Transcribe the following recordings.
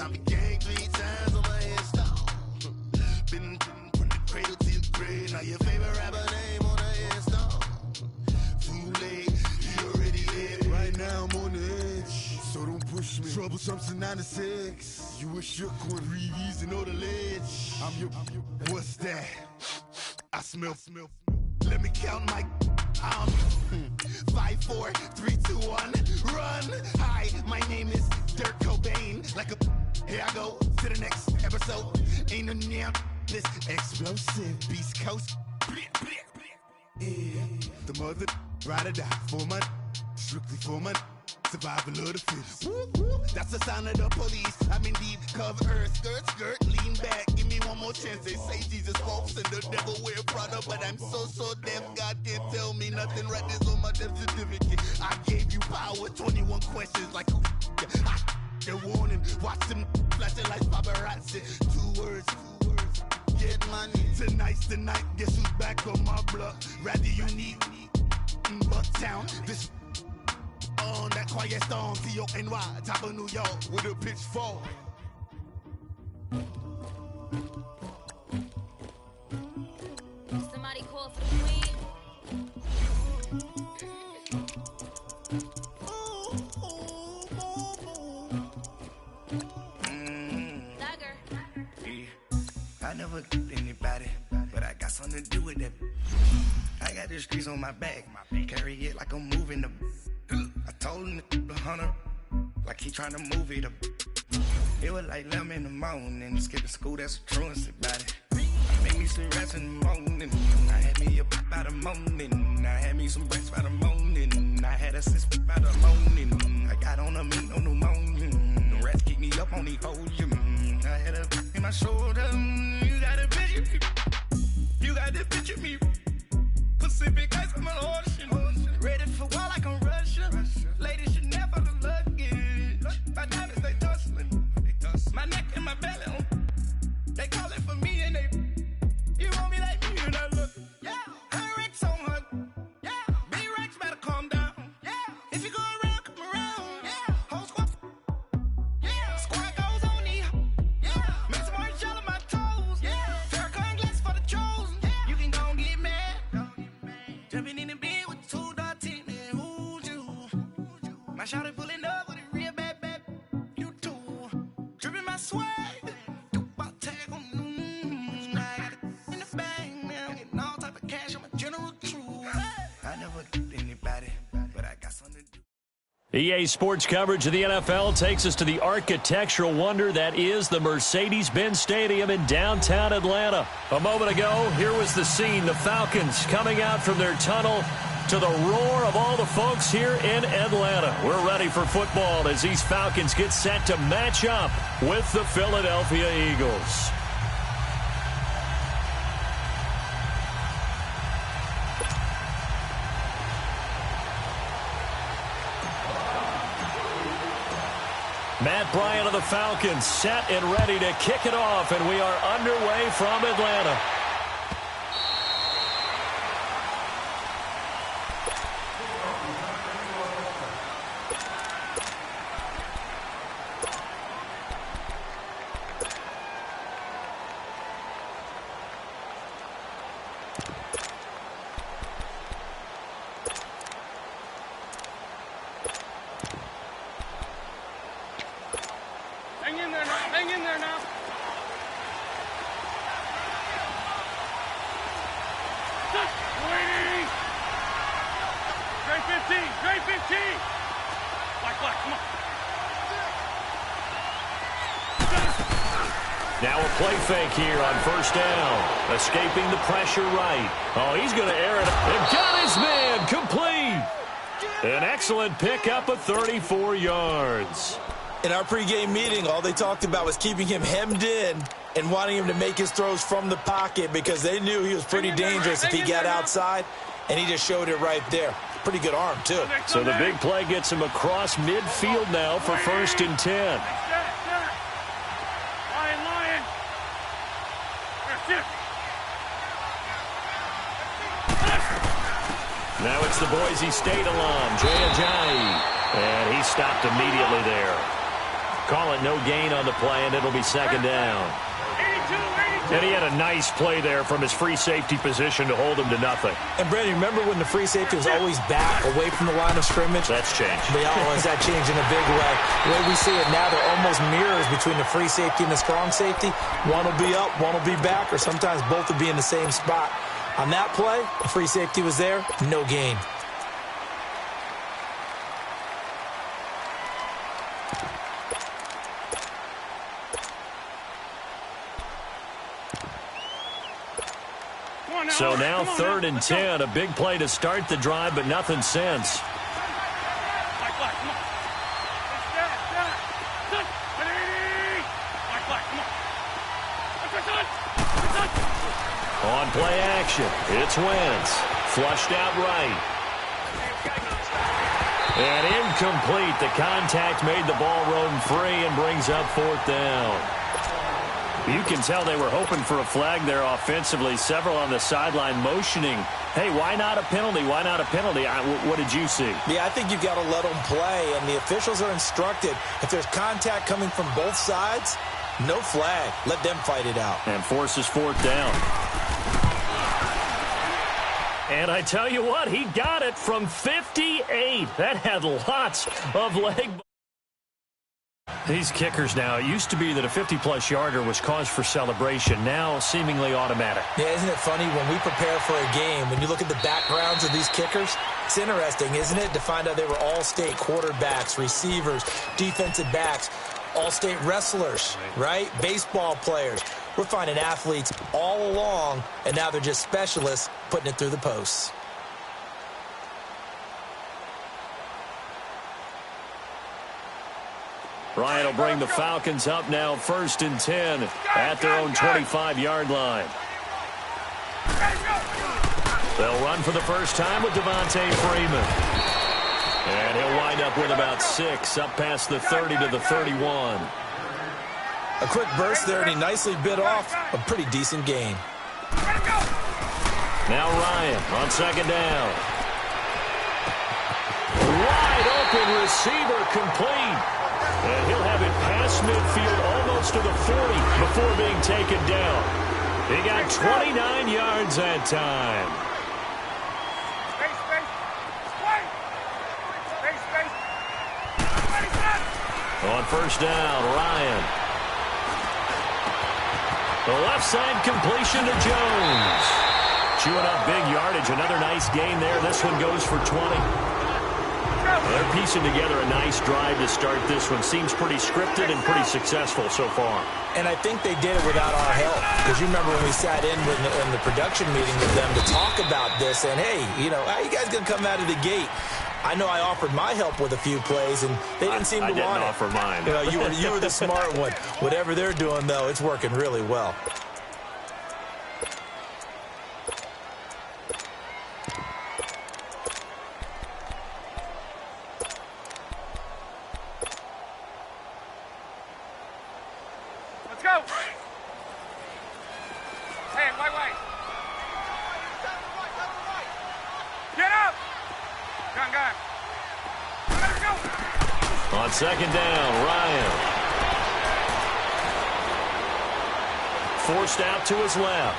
I'm a gang 3 times on my headstone. Been from the cradle to the grave. Now your favorite rapper name on the headstone. Too late, he already dead. Right now I'm on the edge, so don't push me. Troublesome to 96. You a shook one, reason or the ledge. I'm your. What's that? I smell. Let me count my. 5, 4, 3, 2, 1, run. Hi, my name is Dirk Cobain. Like a. Here I go to the next episode. Ain't no damn this explosive Beast Coast. Yeah, the mother ride or die for my. Strictly for my. Survival of the fittest. That's the sound of the police. I'm indeed cover skirt, lean back. Give me one more chance. They say Jesus walks and the devil wear Prada, but I'm so deaf. God can't tell me nothing. Right this on my death certificate. I gave you power. 21 questions like who? They're warning. Watch them flashing like paparazzi. 2 words. Get money. Tonight's the night. Guess who's back on my block? Rather unique. Bucktown. This. On that quiet storm, T-O-N-Y, top of New York, with a pitchfork. Somebody call for the queen. Dagger. Yeah. I never killed anybody, but I got something to do with that. I got the streets on my back, carry it like I'm moving the. I told him the hunter, like he trying to move it up. It was like 11 in the morning, skipping school, that's a truancy about it. I made me some rats in the morning, I had me a pop by the morning, I had me some breaks by the morning, I had a sis by the morning, I got on a meat, no pneumonia, the rats keep me up on the podium, I had a in my shoulder, you got a picture me, you got the picture me, Pacific ice on my ocean, ready for war like I'm Russia. Ladies should never the luggage. My diamonds they tussling. My neck and my belly on. They calling for me and they. You want me like me and I look. Yeah. Her Rex on her. Yeah. B-Rex better calm down. Yeah. If you go around, come around. Yeah. Whole squad. Yeah. Squad goes on me. Yeah. Make some orange gel on my toes. Yeah. Farrakhan glass for the chosen. Yeah. You can go and get mad. Jumping in the bed with 2 dark teeth. My shawty pulling up with a real bad, you too. Dripping my swag, do about tag on. I got it in the bag now, getting all type of cash. I'm a general true. I never killed anybody, but I got something to do. EA Sports coverage of the NFL takes us to the architectural wonder that is the Mercedes-Benz Stadium in downtown Atlanta. A moment ago, here was the scene. The Falcons coming out from their tunnel to the roar of all the folks here in Atlanta. We're ready for football as these Falcons get set to match up with the Philadelphia Eagles. Matt Bryant of the Falcons set and ready to kick it off, and we are underway from Atlanta. Hang in there now. Waiting. Straight 15. Straight 15. Black, come on. Now a play fake here on first down. Escaping the pressure right. Oh, he's going to air it. And got his man complete. An excellent pickup of 34 yards. In our pregame meeting, all they talked about was keeping him hemmed in and wanting him to make his throws from the pocket because they knew he was pretty dangerous if he got outside, and he just showed it right there. Pretty good arm, too. So the big play gets him across midfield now for 1st and 10. Lion. Now it's the Boise State alum, Jay Ajayi. And he stopped immediately there. Call it no gain on the play, and it'll be second down. 82. And he had a nice play there from his free safety position to hold him to nothing. And, Brandon, remember when the free safety was always back away from the line of scrimmage? That's changed. But has that changed in a big way? The way we see it now, they're almost mirrors between the free safety and the strong safety. One will be up, one will be back, or sometimes both will be in the same spot. On that play, the free safety was there, no gain. So now 3rd and 10, a big play to start the drive, but nothing since. On play action, it's Wentz. Flushed out right. And incomplete. The contact made the ball roam free and brings up 4th down. You can tell they were hoping for a flag there offensively. Several on the sideline motioning, hey, why not a penalty? Why not a penalty? What did you see? Yeah, I think you've got to let them play, and the officials are instructed. If there's contact coming from both sides, no flag. Let them fight it out. And forces 4th down. And I tell you what, he got it from 58. That had lots of leg. These kickers now, it used to be that a 50-plus yarder was cause for celebration. Now, seemingly automatic. Yeah, isn't it funny when we prepare for a game, when you look at the backgrounds of these kickers, it's interesting, isn't it, to find out they were all-state quarterbacks, receivers, defensive backs, all-state wrestlers, right? Baseball players. We're finding athletes all along, and now they're just specialists putting it through the posts. Ryan will bring the Falcons up now 1st and 10 at their own 25-yard line. They'll run for the first time with Devontae Freeman. And he'll wind up with about 6 up past the 30 to the 31. A quick burst there, and he nicely bit off a pretty decent gain. Now Ryan on 2nd down. Wide open receiver complete. And he'll have it past midfield almost to the 40 before being taken down. He got 29 yards that time. On 1st down, Ryan. The left side completion to Jones. Chewing up big yardage. Another nice gain there. This one goes for 20. They're piecing together a nice drive to start this one. Seems pretty scripted and pretty successful so far. And I think they did it without our help. Because you remember when we sat in the production meeting with them to talk about this. And, hey, you know, how you guys going to come out of the gate? I know I offered my help with a few plays, and they didn't seem to want it. I didn't offer mine. You know, you were the smart one. Whatever they're doing, though, it's working really well. Let's go. Hey, wait. Get up. Gun. Let's go. On 2nd down, Ryan. Forced out to his left.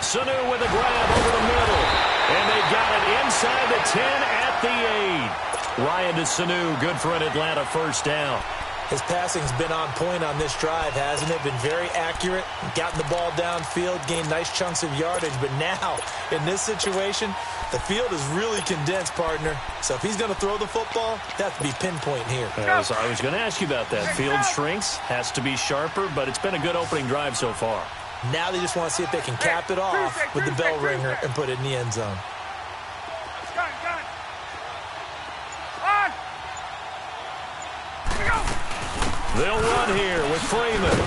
Sanu with a grab over the middle. And they got it inside the 10 at the 8. Ryan to Sanu, good for an Atlanta 1st down. His passing's been on point on this drive, hasn't it? Been very accurate, gotten the ball downfield, gained nice chunks of yardage. But now, in this situation, the field is really condensed, partner. So if he's going to throw the football, that has to be pinpoint here. I was going to ask you about that. Field shrinks, has to be sharper, but it's been a good opening drive so far. Now they just want to see if they can cap it off with the bell ringer and put it in the end zone. Gun. On. They'll run here with Freeman.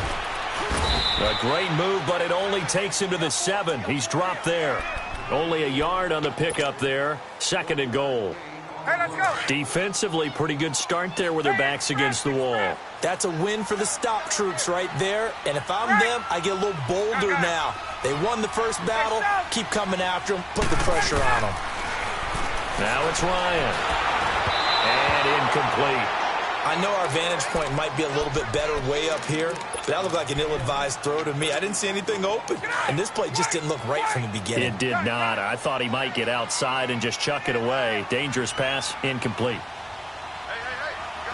A great move, but it only takes him to the 7. He's dropped there. Only a yard on the pickup there. 2nd and goal. Hey, let's go. Defensively, pretty good start there with their backs against the wall. That's a win for the stop troops right there. And if I'm them, I get a little bolder now. They won the first battle. Keep coming after them. Put the pressure on them. Now it's Ryan. And incomplete. I know our vantage point might be a little bit better way up here, but that looked like an ill-advised throw to me. I didn't see anything open, and this play just didn't look right from the beginning. It did not. I thought he might get outside and just chuck it away. Dangerous pass, incomplete.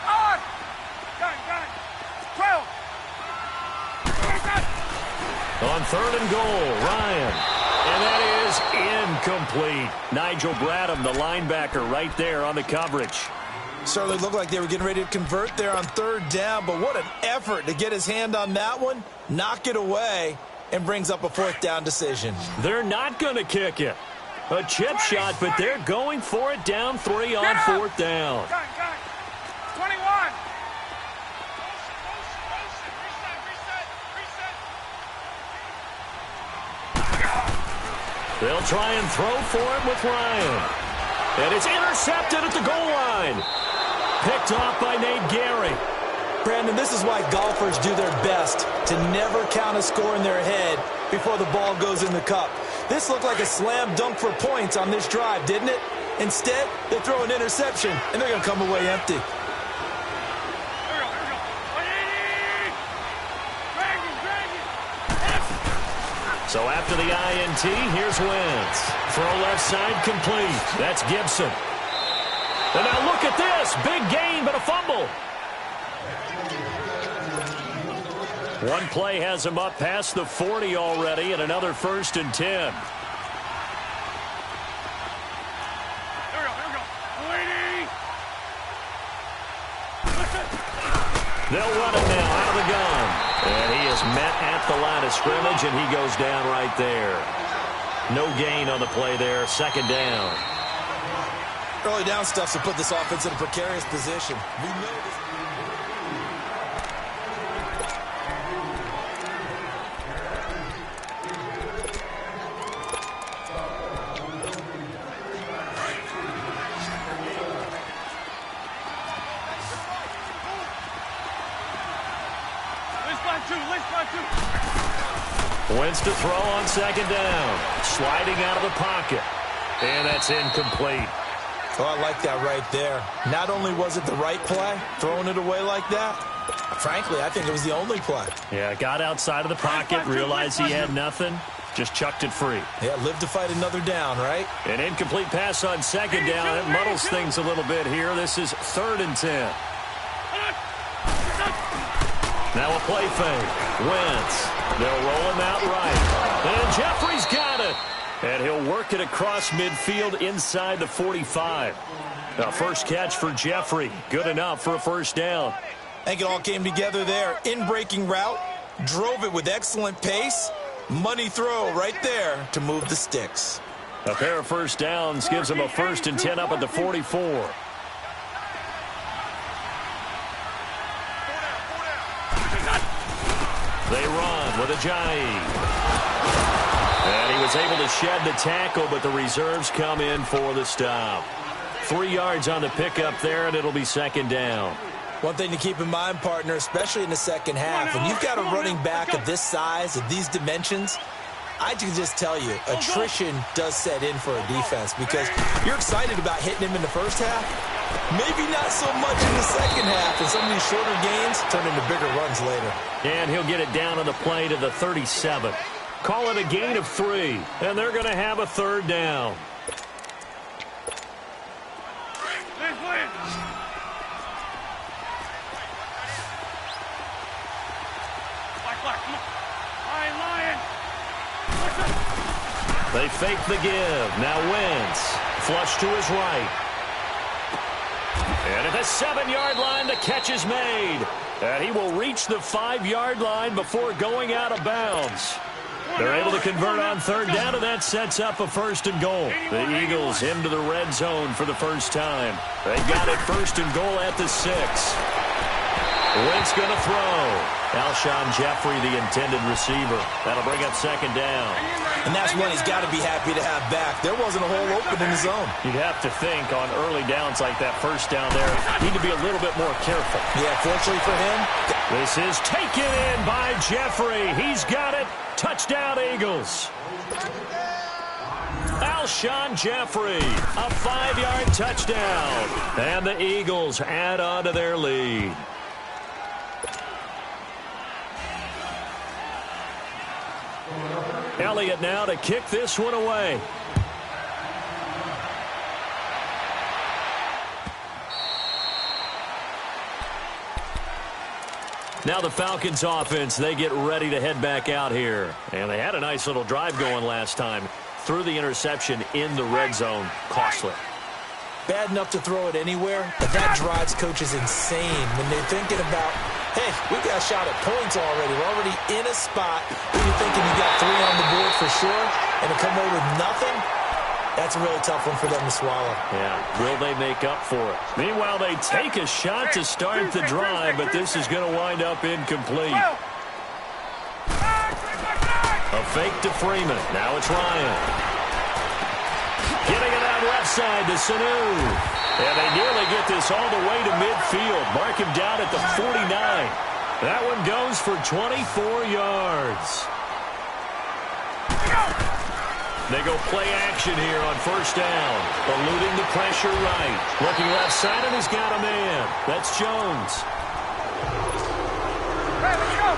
On! Gun! 12! On 3rd and goal, Ryan. And that is incomplete. Nigel Bradham, the linebacker, right there on the coverage. Certainly looked like they were getting ready to convert there on 3rd down, but what an effort to get his hand on that one, knock it away, and brings up a 4th down decision. They're not going to kick it. A chip shot, but they're going for it down 3 on 4th down. Gun! 21! They'll try and throw for it with Ryan. And it's intercepted at the goal line. Picked off by Nate Gary. Brandon, this is why golfers do their best to never count a score in their head before the ball goes in the cup. This looked like a slam dunk for points on this drive, didn't it? Instead, they throw an interception, and they're going to come away empty. Here we go. 180! So after the INT, here's Wentz. Throw left side complete. That's Gibson. And now look at this. Big gain, but a fumble. One play has him up past the 40 already, and another 1st and 10. Here we go. 180! They'll run it now out of the gun. And he is met at the line of scrimmage, and he goes down right there. No gain on the play there. 2nd down. Early down stuff to put this offense in a precarious position. We know this. Wentz to throw on 2nd down. Sliding out of the pocket. And that's incomplete. Oh, I like that right there. Not only was it the right play, throwing it away like that, frankly, I think it was the only play. Yeah, got outside of the pocket, realized he had nothing, just chucked it free. Yeah, live to fight another down, right? An incomplete pass on 2nd down. It muddles things a little bit here. This is 3rd and 10. Now a play fake. Wentz. They'll roll him out right. And Jeffrey's got it. And he'll work it across midfield inside the 45. Now first catch for Jeffrey. Good enough for a 1st down. I think it all came together there. In-breaking route. Drove it with excellent pace. Money throw right there to move the sticks. A pair of 1st downs gives him a 1st and 10 up at the 44. They run with Ajayi. And he was able to shed the tackle, but the reserves come in for the stop. 3 yards on the pickup there, and it'll be 2nd down. One thing to keep in mind, partner, especially in the second half, when you've got a running back of this size, of these dimensions, I can just tell you, attrition does set in for a defense because you're excited about hitting him in the first half. Maybe not so much in the second half, and some of these shorter gains turn into bigger runs later. And he'll get it down on the play to the 37. Call it a gain of 3, and they're going to have a 3rd down. They fake the give. Now Wentz. Flush to his right. And at the 7-yard line, the catch is made. And he will reach the 5-yard line before going out of bounds. They're able to convert on 3rd down, and that sets up a 1st and goal. The Eagles into the red zone for the first time. They got it 1st and goal at the 6. Wentz going to throw. Alshon Jeffrey, the intended receiver. That'll bring up 2nd down. And that's one he's got to be happy to have back. There wasn't a hole open in the zone. You'd have to think on early downs like that 1st down there, need to be a little bit more careful. Yeah, fortunately for him. This is taken in by Jeffrey. He's got it. Touchdown, Eagles. Alshon Jeffrey, a 5-yard touchdown. And the Eagles add on to their lead. Elliott now to kick this one away. Now the Falcons offense, they get ready to head back out here. And they had a nice little drive going last time. Threw the interception in the red zone. Costly. Bad enough to throw it anywhere, but that drives coaches insane when they're thinking about, hey, we got a shot at points already. We're already in a spot where you're thinking you got 3 on the board for sure, and to come away with nothing, that's a really tough one for them to swallow. Yeah, will they make up for it? Meanwhile, they take a shot to start the drive, but this is going to wind up incomplete. A fake to Freeman. Now it's Ryan. Getting it out left side to Sanu. And they nearly get this all the way to midfield. Mark him down at the 49. That one goes for 24 yards. They go play action here on first down. Eluding the pressure right. Looking left side, and he's got a man. That's Jones. Hey, let's go.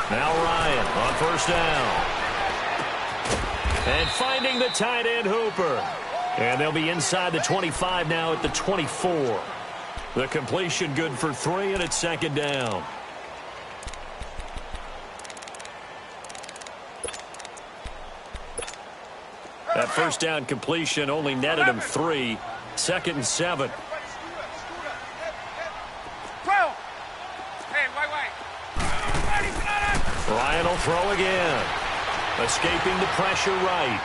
Now Ryan on first down. And finding the tight end Hooper. And they'll be inside the 25 now at the 24. The completion good for 3, and it's second down. That first down completion only netted him 3. 2nd and 7. Ryan will throw again. Escaping the pressure right.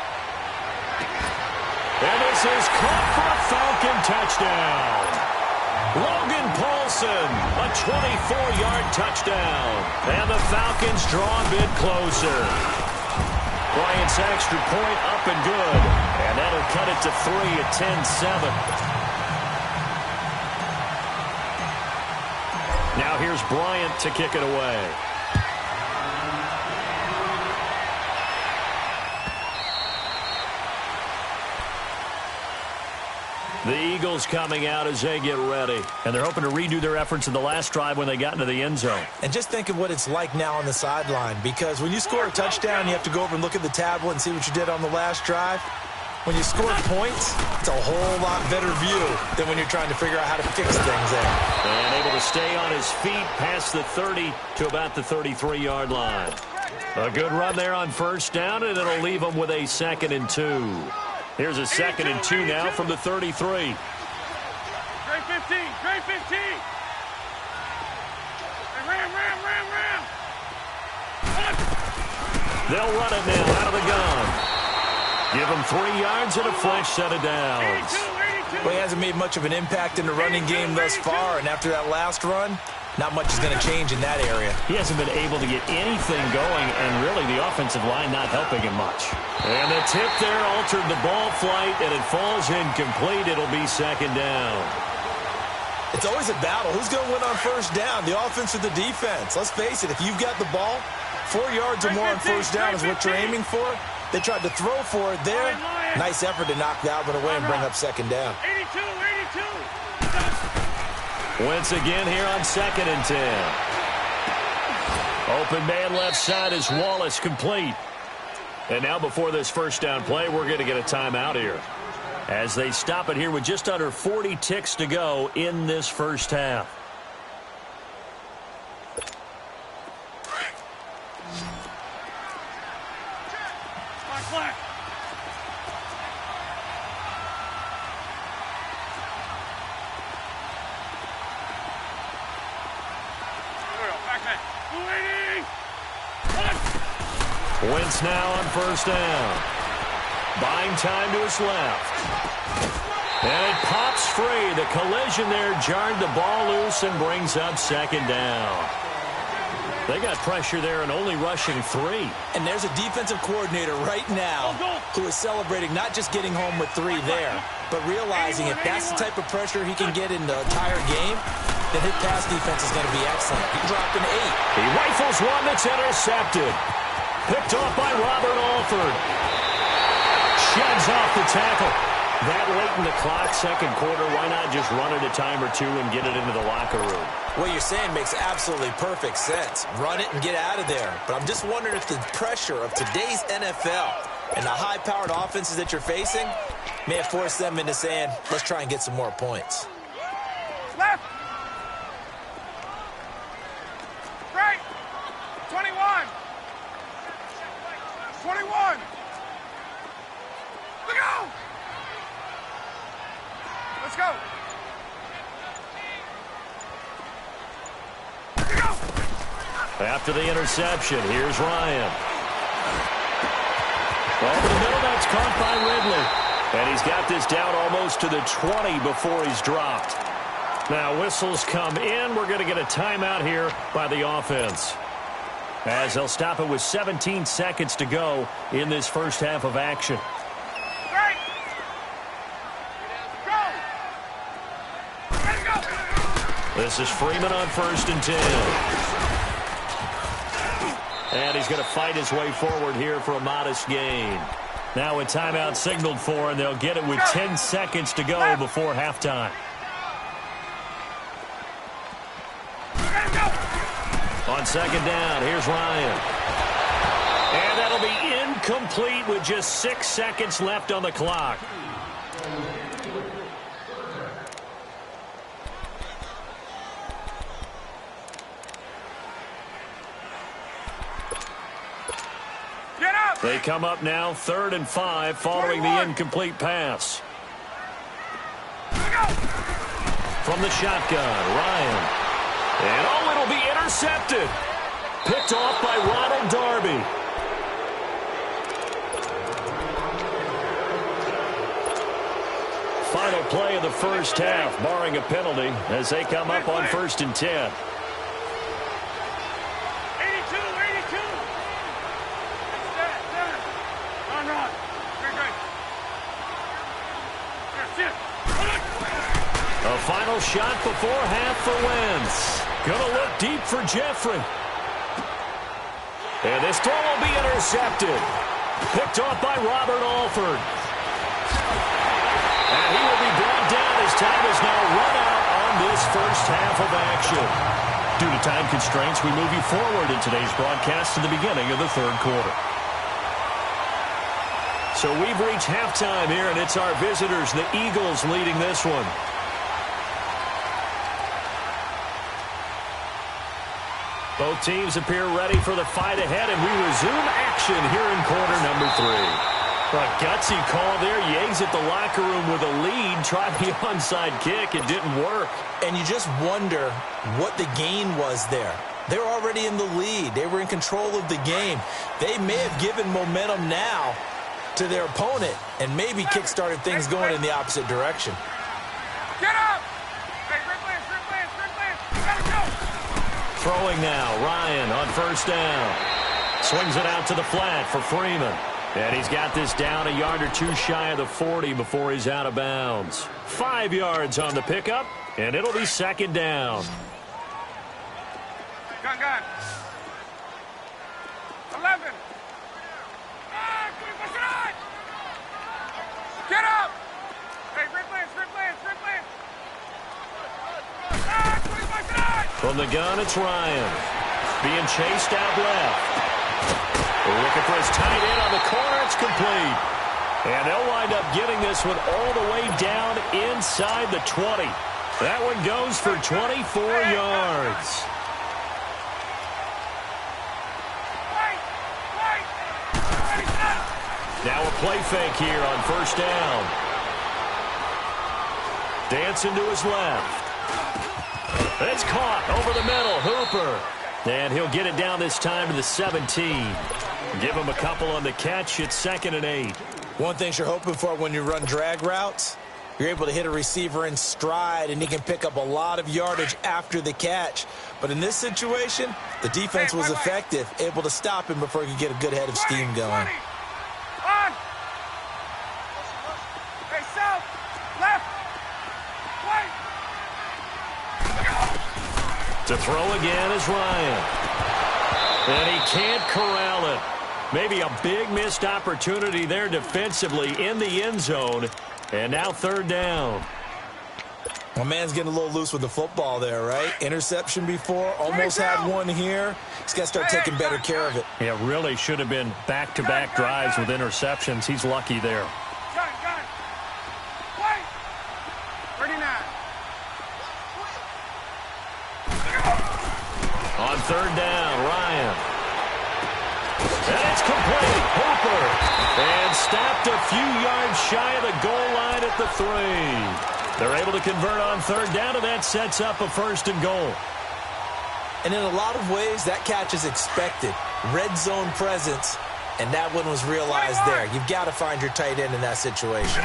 And this is caught for a Falcon touchdown. Logan Paulson, a 24-yard touchdown. And the Falcons draw a bit closer. Bryant's extra point up and good. And that'll cut it to 3 at 10-7. Now here's Bryant to kick it away. The Eagles coming out as they get ready. And they're hoping to redo their efforts in the last drive when they got into the end zone. And just think of what it's like now on the sideline, because when you score a touchdown, you have to go over and look at the tablet and see what you did on the last drive. When you score points, it's a whole lot better view than when you're trying to figure out how to fix things there. And able to stay on his feet past the 30 to about the 33-yard line. A good run there on first down, and it'll leave them with a 2nd and 2. Here's a 2nd and 2 now from the 33. Grade 15, grade 15. Ram. They'll run it now out of the gun. Give him 3 yards and a fresh set of downs. Well, he hasn't made much of an impact in the running game thus far, and after that last run, not much is going to change in that area. He hasn't been able to get anything going, and really the offensive line not helping him much. And the tip there altered the ball flight, and it falls incomplete. It'll be 2nd down. It's always a battle. Who's going to win on first down, the offense or the defense? Let's face it, if you've got the ball, 4 yards or more on first down is what you're aiming for. They tried to throw for it there. Nice effort to knock that one away and bring up 2nd down. 82. Wentz again here on 2nd and 10. Open man left side is Wallace, complete. And now before this first down play, we're going to get a timeout here, as they stop it here with just under 40 ticks to go in this first half. Black. Wentz now on first down. Buying time to his left. And it pops free. The collision there jarred the ball loose and brings up 2nd down. They got pressure there and only rushing 3. And there's a defensive coordinator right now who is celebrating not just getting home with 3 there, but realizing if that's the type of pressure he can get in the entire game, then his pass defense is going to be excellent. He dropped an 8. He rifles one that's intercepted. Picked off by Robert Alford. Sheds off the tackle. That late in the clock, second quarter, why not just run it a time or two and get it into the locker room? What you're saying makes absolutely perfect sense. Run it and get out of there. But I'm just wondering if the pressure of today's NFL and the high-powered offenses that you're facing may have forced them into saying, let's try and get some more points. Left. Right. 21. 21. Look out. Let's go. Let's go. After the interception, here's Ryan. Over the middle, that's caught by Ridley. And he's got this down almost to the 20 before he's dropped. Now, whistles come in. We're going to get a timeout here by the offense, as they'll stop it with 17 seconds to go in this first half of action. Right. Go. Let's go. This is Freeman on 1st and 10. And he's going to fight his way forward here for a modest gain. Now a timeout signaled for, and they'll get it with 10 seconds to go before halftime. On second down, here's Ryan. And that'll be incomplete with just 6 seconds left on the clock. They come up now 3rd and 5 following the incomplete pass. From the shotgun, Ryan. And oh, it'll be intercepted. Picked off by Ronald Darby. Final play of the first half, barring a penalty, as they come up on 1st and 10. A final shot before half for Wentz. Gonna look deep for Jeffrey. And this throw will be intercepted. Picked off by Robert Alford. And he will be brought down as time is now run out on this first half of action. Due to time constraints, we move you forward in today's broadcast to the beginning of the third quarter. So we've reached halftime here, and it's our visitors, the Eagles, leading this one. Both teams appear ready for the fight ahead, and we resume action here in quarter number 3. A gutsy call there. You exit the locker room with a lead. Tried the onside kick. It didn't work. And you just wonder what the gain was there. They're already in the lead. They were in control of the game. They may have given momentum now to their opponent and maybe kick-started things going in the opposite direction. Get up! Hey, Rick Lance, you gotta go! Throwing now, Ryan on 1st down. Swings it out to the flat for Freeman. And he's got this down a yard or two shy of the 40 before he's out of bounds. 5 yards on the pickup, and it'll be 2nd down. Gun. 11. Get up! Hey, Rick Lance. From the gun, it's Ryan. Being chased out left. Looking for his tight end on the corner. It's complete. And they'll wind up getting this one all the way down inside the 20. That one goes for 24 yards. Now a play fake here on 1st down. Dancing to his left. It's caught over the middle. Hooper. And he'll get it down this time to the 17. Give him a couple on the catch. It's 2nd and 8. One thing you're hoping for when you run drag routes, you're able to hit a receiver in stride, and he can pick up a lot of yardage after the catch. But in this situation, the defense was effective, able to stop him before he could get a good head of steam going. On! Hey, South! To throw again is Ryan. And he can't corral it. Maybe a big missed opportunity there defensively in the end zone. And now third down. My man's getting a little loose with the football there, right? Interception before, almost had one here. He's got to start taking better care of it. It really should have been back-to-back drives with interceptions. He's lucky there. 39. On third down, Ryan. And it's complete. Hooper. And stopped a few yards shy of the goal line at the 3. They're able to convert on third down, and that sets up a first and goal. And in a lot of ways, that catch is expected. Red zone presence, and that one was realized there. You've got to find your tight end in that situation.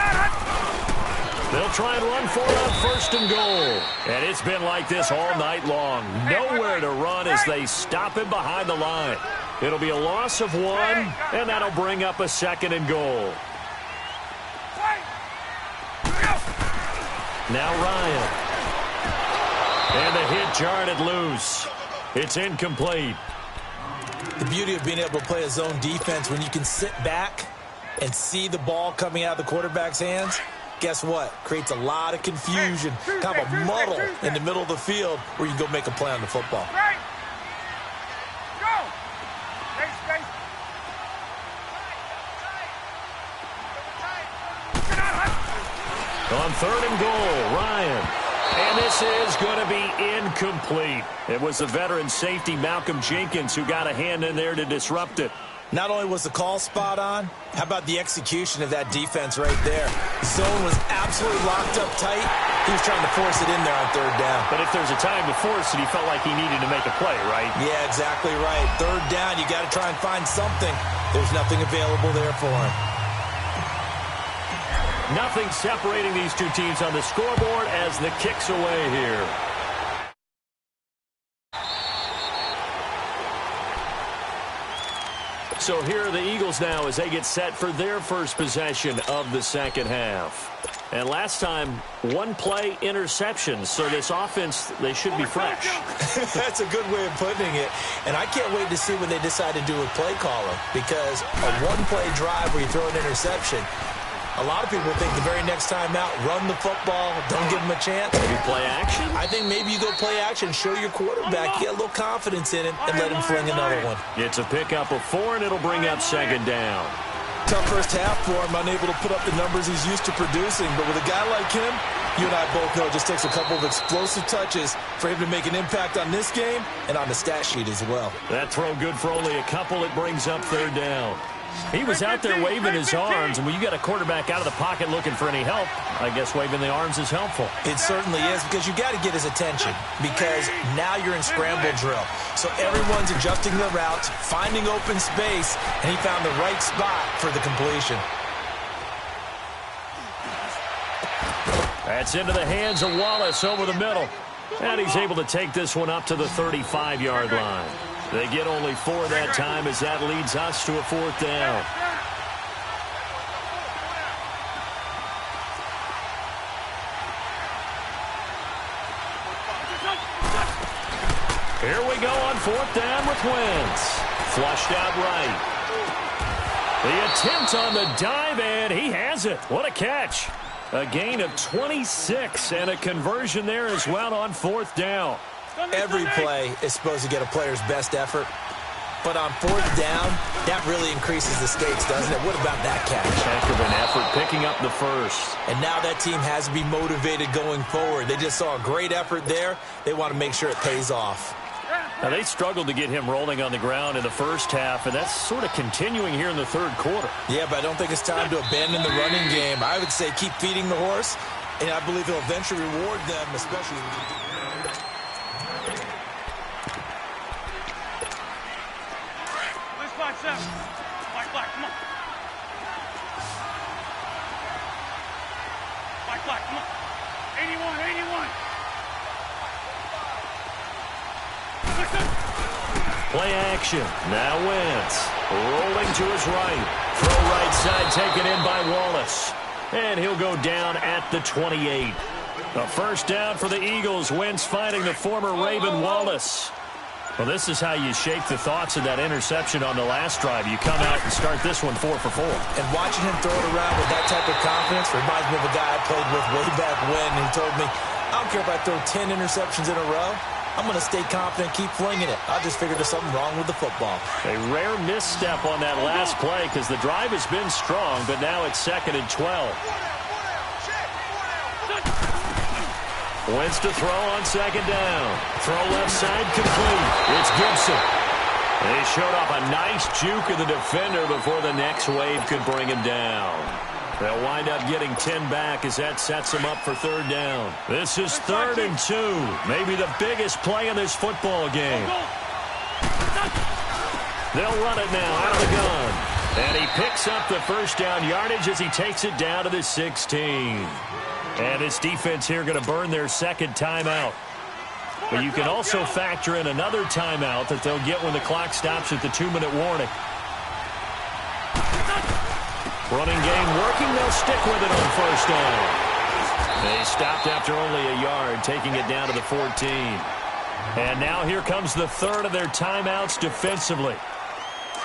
They'll try and run for it on first and goal. And it's been like this all night long. Nowhere to run as they stop him behind the line. It'll be a loss of 1, and that'll bring up a second and goal. Now Ryan. And the hit jarred it loose. It's incomplete. The beauty of being able to play a zone defense when you can sit back and see the ball coming out of the quarterback's hands, guess what? Creates a lot of confusion, kind of a muddle in the middle of the field where you can go make a play on the football. On third and goal, Ryan. And this is going to be incomplete. It was the veteran safety, Malcolm Jenkins, who got a hand in there to disrupt it. Not only was the call spot on, how about the execution of that defense right there? The zone was absolutely locked up tight. He was trying to force it in there on third down. But if there's a time to force it, he felt like he needed to make a play, right? Yeah, exactly right. Third down, you got to try and find something. There's nothing available there for him. Nothing separating these two teams on the scoreboard as the kick's away here. So here are the Eagles now as they get set for their first possession of the second half. And last time, one play interception. So this offense, they should be fresh. That's a good way of putting it. And I can't wait to see when they decide to do a play caller. Because a one-play drive where you throw an interception, a lot of people think the very next time out, run the football, don't give him a chance. Maybe play action? I think maybe you go play action, show your quarterback, get a little confidence in him, and let him fling another one. It's a pickup of 4, and it'll bring up second down. Tough first half for him, unable to put up the numbers he's used to producing. But with a guy like him, you and I both know it just takes a couple of explosive touches for him to make an impact on this game and on the stat sheet as well. That throw good for only a couple. It brings up third down. He was out there waving his arms, and when you got a quarterback out of the pocket looking for any help, I guess waving the arms is helpful. It certainly is, because you got to get his attention, because now you're in scramble drill. So everyone's adjusting their routes, finding open space, and he found the right spot for the completion. That's into the hands of Wallace over the middle, and he's able to take this one up to the 35-yard line. They get only 4 that time as that leads us to a fourth down. Here we go on fourth down with Wentz. Flushed out right. The attempt on the dive, and he has it. What a catch. A gain of 26 and a conversion there as well on fourth down. Every play is supposed to get a player's best effort. But on fourth down, that really increases the stakes, doesn't it? What about that catch? Heck of an effort picking up the first. And now that team has to be motivated going forward. They just saw a great effort there. They want to make sure it pays off. Now, they struggled to get him rolling on the ground in the first half, and that's sort of continuing here in the third quarter. Yeah, but I don't think it's time to abandon the running game. I would say keep feeding the horse, and I believe he'll eventually reward them, especially with the... Black, come on. Black, come on. 81, 81. Play action. Now Wentz. Rolling to his right. Throw right side taken in by Wallace. And he'll go down at the 28. A first down for the Eagles. Wentz finding the former Raven Wallace. Well, this is how you shape the thoughts of that interception on the last drive. You come out and start this one 4 for 4. And watching him throw it around with that type of confidence reminds me of a guy I played with way back when. He told me, I don't care if I throw 10 interceptions in a row. I'm going to stay confident and keep flinging it. I just figured there's something wrong with the football. A rare misstep on that last play because the drive has been strong, but now it's 2nd and 12. Wentz to throw on 2nd down. Throw left side complete. It's Gibson. They showed off a nice juke of the defender before the next wave could bring him down. They'll wind up getting 10 back as that sets them up for 3rd down. This is 3rd and 2. Maybe the biggest play in this football game. They'll run it now out of the gun. And he picks up the first down yardage as he takes it down to the 16. And this defense here going to burn their 2nd timeout. But you can also factor in another timeout that they'll get when the clock stops at the 2-minute warning. Running game working. They'll stick with it on 1st down. They stopped after only a yard, taking it down to the 14. And now here comes the 3rd of their timeouts defensively.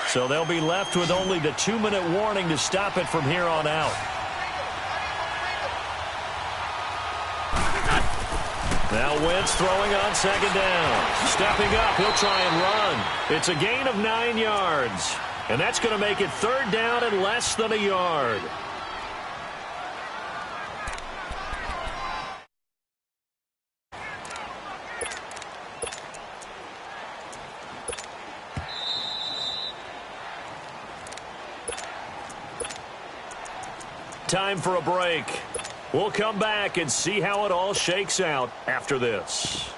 So they'll be left with only the 2-minute warning to stop it from here on out. Now Wentz throwing on 2nd down. Stepping up, he'll try and run. It's a gain of 9 yards. And that's going to make it 3rd down and less than a yard. Time for a break. We'll come back and see how it all shakes out after this.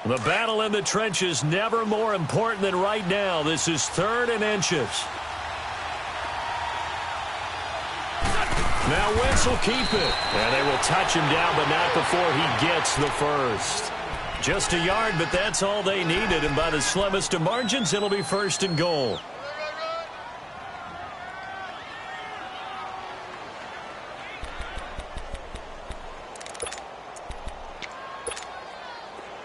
The battle in the trenches never more important than right now. This is 3rd and inches. Now Wentz will keep it. And they will touch him down, but not before he gets the first. Just a yard, but that's all they needed. And by the slimmest of margins, it'll be 1st and goal.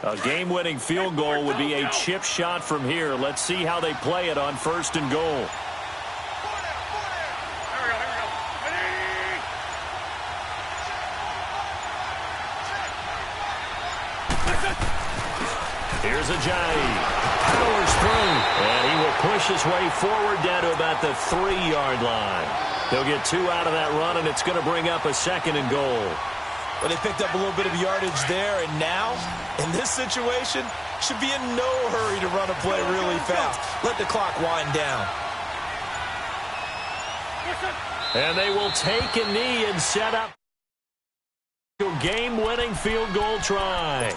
A game-winning field goal would be a chip shot from here. Let's see how they play it on 1st and goal. Here's Ajayi. Powers through. And he will push his way forward down to about the 3-yard line. They'll get 2 out of that run, and it's going to bring up a 2nd and goal. Well, they picked up a little bit of yardage there, and now, in this situation, should be in no hurry to run a play really fast. Let the clock wind down. And they will take a knee and set up a game-winning field goal try.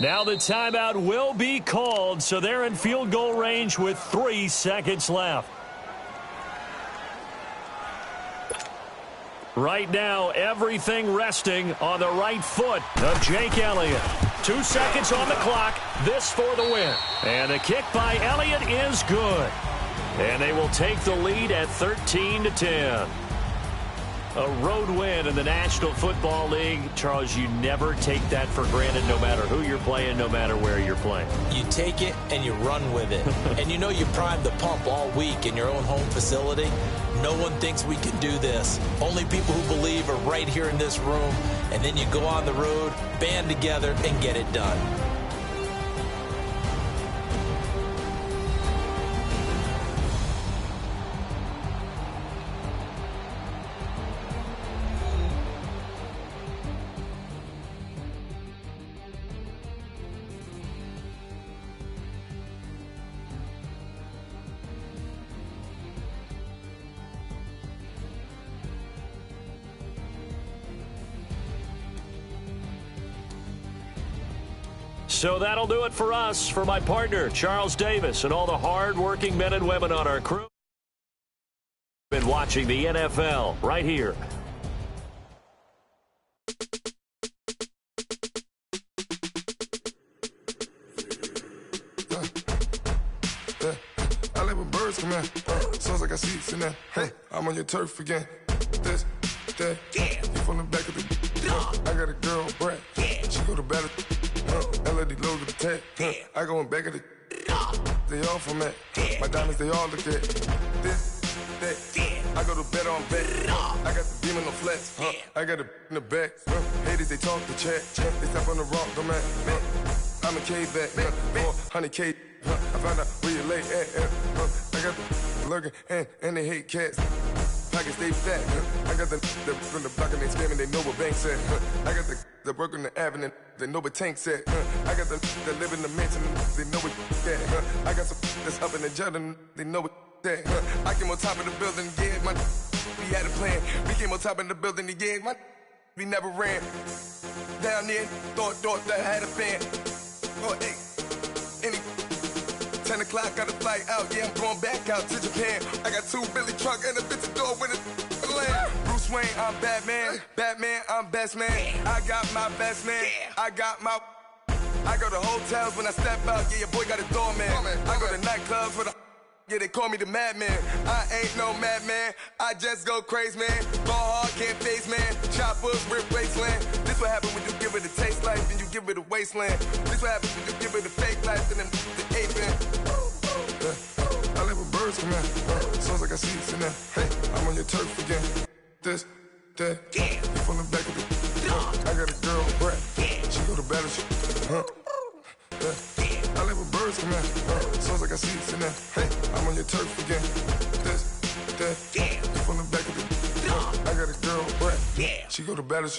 Now the timeout will be called, so they're in field goal range with 3 seconds left. Right now, everything resting on the right foot of Jake Elliott. 2 seconds on the clock. This for the win. And the kick by Elliott is good. And they will take the lead at 13-10. A road win in the National Football League. Charles, you never take that for granted no matter who you're playing, no matter where you're playing. You take it and you run with it. And you know you primed the pump all week in your own home facility. No one thinks we can do this. Only people who believe are right here in this room. And then you go on the road, band together, and get it done. So that'll do it for us. For my partner, Charles Davis, and all the hard-working men and women on our crew. Been watching the NFL right here. I like when birds come in. Sounds like I see seats in there. Hey, I'm on your turf again. This, that, you from the back of the. I got a girl, Brad. She go to battle. LED logo the tag. I go in back of the. They all from that. My diamonds, they all look at. This, that. I go to bed on bet. I got the beam in the flats. I got it in the back. Haters, they talk the chat. They step on the rock, the man. I'm a K-back. 400K. I found out where you lay at. I got the lurking and they hate cats. Pockets stay fat. I got the from the block and they scamming, they know what banks at. I got the work on the avenue, they know what tanks at. I got the live in the mansion, they know what that. I got some that's up in the jungle, they know what that. I came on top of the building, yeah, we had a plan. We came on top of the building, yeah, we never ran. Down there, thought that I had a fan. Oh, hey, 10 o'clock, got a flight out, yeah, I'm going back out to Japan. I got 2 Billy truck and a bitch door with a land. Bruce Wayne, I'm Batman. Batman, I'm best man. I got my best man. I got my. I go to hotels when I step out, yeah, your boy got a doorman. I go to nightclubs with a. Yeah, they call me the madman. I ain't no madman. I just go crazy, man. Ball hard, can't face, man. Choppers, rip wasteland. This what happen when you give it a taste life and you give it a wasteland. This what happen when you give it a fake life and then the ape in. I like when birds come in. Sounds like I see seats in there. Hey, I'm on your turf again. This, that, you from the back of the. I got a girl, Brad. She go to battle. I like when birds come in. Sounds like I see seats in there. Hey, I'm on your turf again. This, that, you from the back of the. I got a girl, Brad. She go to battle.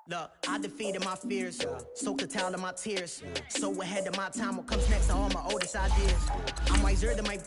Look, I defeated my fears, soaked the towel in my tears. So ahead of my time, what comes next are all my oldest ideas. I'm wiser than my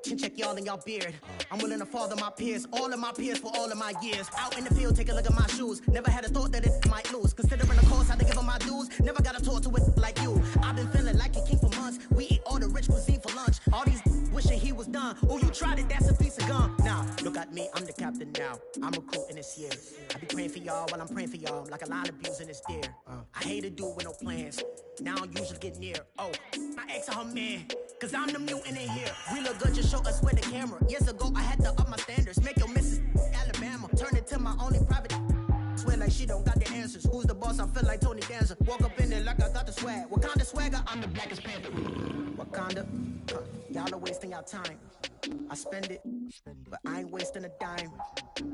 chin check y'all in y'all beard. I'm willing to father my peers, all of my peers for all of my years. Out in the field, take a look at my shoes. Never had a thought that it might lose. Considering the cost, I had to give them my dues. Never got a talk to it like you. I've been feeling like a king for months. We eat all the rich cuisine for lunch. All these wishing he was done. Oh, you tried it, that's a piece of gum. Now, look at me, I'm the captain now. I'm recruiting this year. I be praying for y'all while I'm praying for y'all. Like a line abusing this deer. I hate a dude with no plans. Now I usually get near. Oh, my ex her man. Cause I'm the mutant in here. We look good, just show us where the camera. Years ago, I had to up my standards. Make your Mrs. Alabama. Turn it to my only private. Swear like she don't got the answers. Who's the boss? I feel like Tony Danza. Walk up in there like I got the swag. What kind of swagger? I'm the blackest panther. Wakanda. Y'all are wasting your time. I spend it, but I ain't wasting a dime.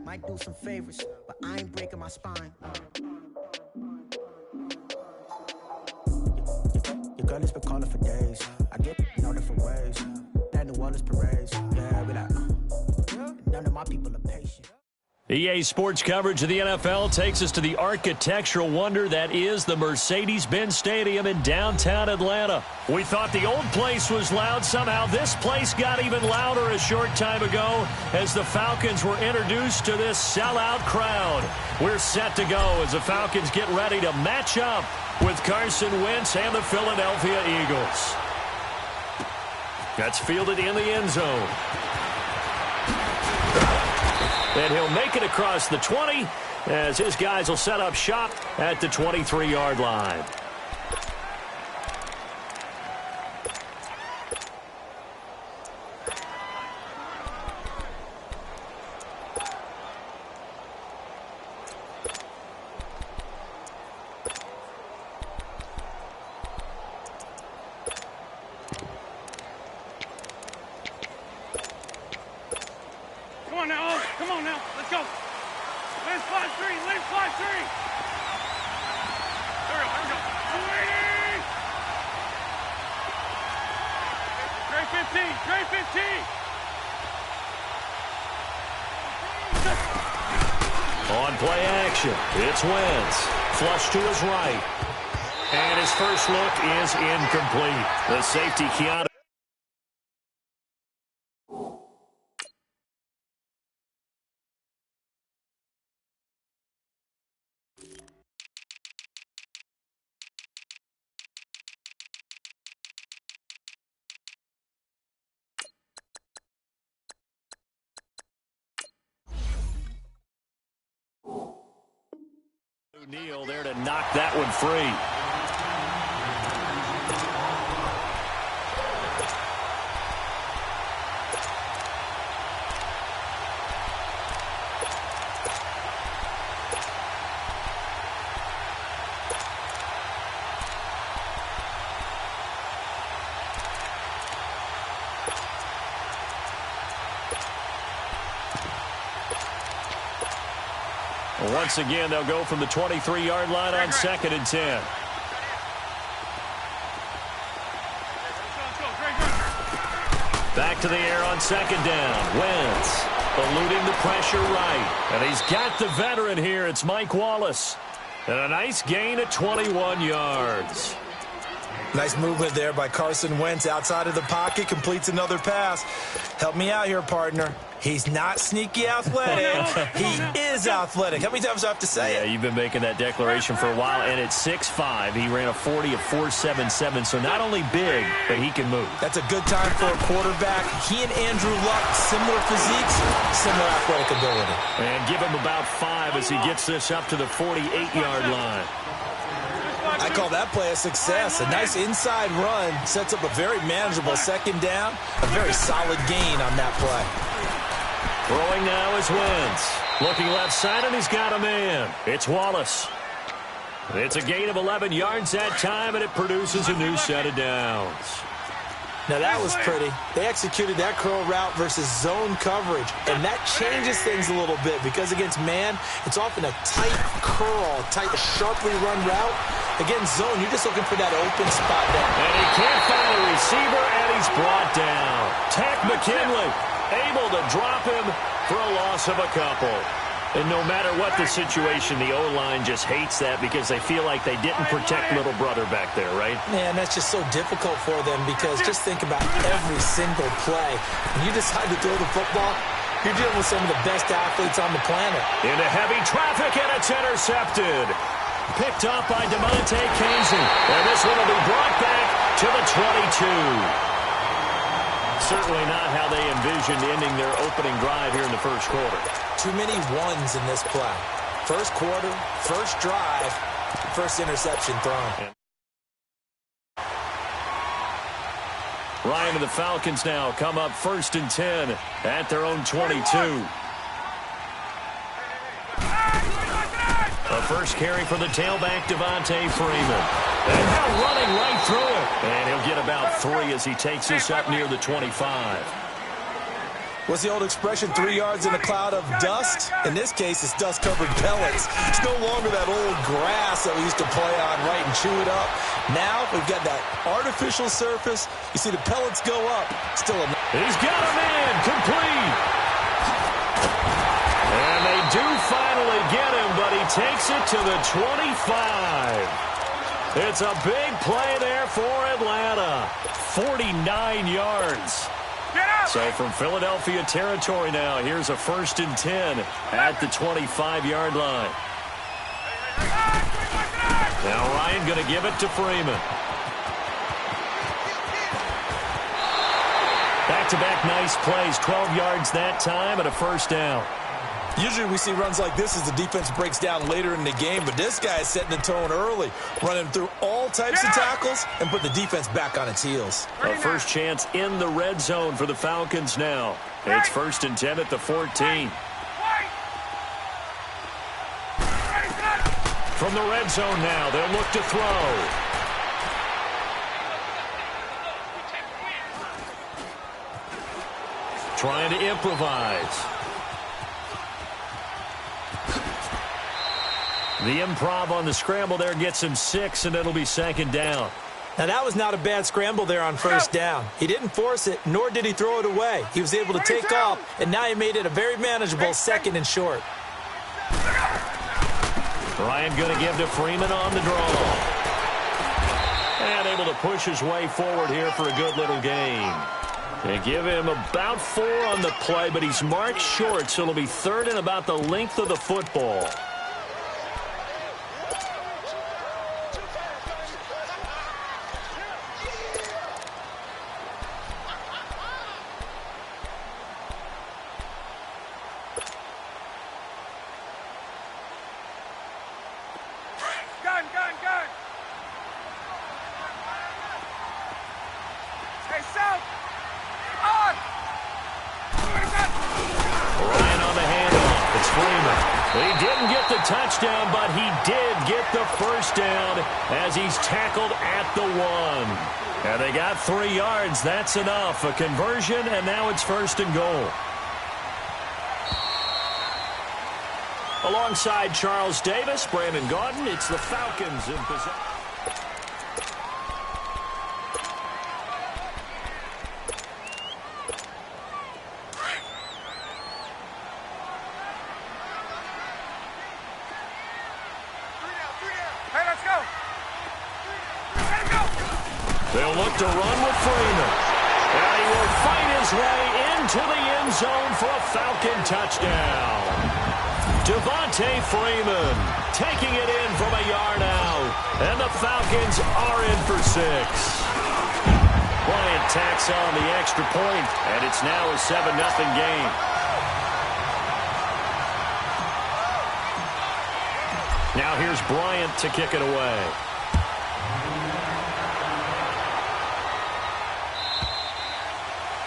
Might do some favors, but I ain't breaking my spine. Your girl has been calling for days. I get in all different ways. That New Orleans parades. Yeah, we like, none of my people are patient. EA Sports coverage of the NFL takes us to the architectural wonder that is the Mercedes-Benz Stadium in downtown Atlanta. We thought the old place was loud. Somehow this place got even louder a short time ago as the Falcons were introduced to this sellout crowd. We're set to go as the Falcons get ready to match up with Carson Wentz and the Philadelphia Eagles. That's fielded in the end zone. And he'll make it across the 20 as his guys will set up shop at the 23-yard line. Come on now, let's go. Let's fly three, let's fly three. There we go, there we go. Trey 15. On play action, it's Wentz. Flush to his right. And his first look is incomplete. The safety, Keanu. Neal there to knock that one free. Once again, they'll go from the 23-yard line on 2nd and 10. Back to the air on 2nd down. Wentz eluding the pressure right. And he's got the veteran here. It's Mike Wallace. And a nice gain at 21 yards. Nice movement there by Carson Wentz outside of the pocket. Completes another pass. Help me out here, partner. He's not sneaky athletic. He is athletic. How many times do I have to say it? Yeah, you've been making that declaration for a while. And at 6'5", he ran a 40 of 4.77. So not only big, but he can move. That's a good time for a quarterback. He and Andrew Luck, similar physiques, similar athletic ability. And give him about 5 as he gets this up to the 48-yard line. I call that play a success. A nice inside run sets up a very manageable 2nd down. A very solid gain on that play. Throwing now is Wentz. Looking left side, and he's got a man. It's Wallace. It's a gain of 11 yards that time, and it produces a new set of downs. Now that was pretty. They executed that curl route versus zone coverage, and that changes things a little bit because against man, it's often a tight curl, tight, sharply run route. Against zone, you're just looking for that open spot there. And he can't find a receiver, and he's brought down. Tech McKinley able to drop him for a loss of a couple. And no matter what the situation, the O-line just hates that because they feel like they didn't protect little brother back there, right? Man, that's just so difficult for them because just think about every single play. When you decide to throw the football, you're dealing with some of the best athletes on the planet. Into heavy traffic, and it's intercepted. Picked up by DeMonte Casey. And this one will be brought back to the 22. Certainly not how they envisioned ending their opening drive here in the first quarter. Too many ones in this play. First quarter, first drive, first interception thrown. Ryan and the Falcons now come up 1st and 10 at their own 22. A first carry for the tailback, Devontae Freeman. And now running right through it. And he'll get about 3 as he takes this up near the 25. What's the old expression, 3 yards in a cloud of dust? In this case, it's dust-covered pellets. It's no longer that old grass that we used to play on, right, and chew it up. Now we've got that artificial surface. You see the pellets go up. Still a... He's got a man, complete. And they do finally get him, but he takes it to the 25. It's a big play there for Atlanta. 49 yards. So from Philadelphia territory now, here's a 1st and 10 at the 25-yard line. Now Ryan going to give it to Freeman. Back-to-back nice plays, 12 yards that time and a 1st down. Usually we see runs like this as the defense breaks down later in the game, but this guy is setting the tone early, running through all types of tackles and put the defense back on its heels. A first chance in the red zone for the Falcons now. It's 1st and 10 at the 14. From the red zone now, they'll look to throw. Trying to improvise. The improv on the scramble there gets him 6, and it'll be 2nd down. Now, that was not a bad scramble there on first down. He didn't force it, nor did he throw it away. He was able to take off, and now he made it a very manageable 2nd and short. Ryan going to give to Freeman on the draw. And able to push his way forward here for a good little gain. They give him about 4 on the play, but he's marked short, so it'll be 3rd and about the length of the football. Touchdown, but he did get the first down as he's tackled at the 1. And they got 3 yards. That's enough. A conversion, and now it's 1st and goal. Alongside Charles Davis, Brandon Gaudin, it's the Falcons in possession. They'll look to run with Freeman. And he will fight his way into the end zone for a Falcon touchdown. Devontae Freeman taking it in from a yard out. And the Falcons are in for 6. Bryant tacks on the extra point, and it's now a 7-0 game. Now here's Bryant to kick it away.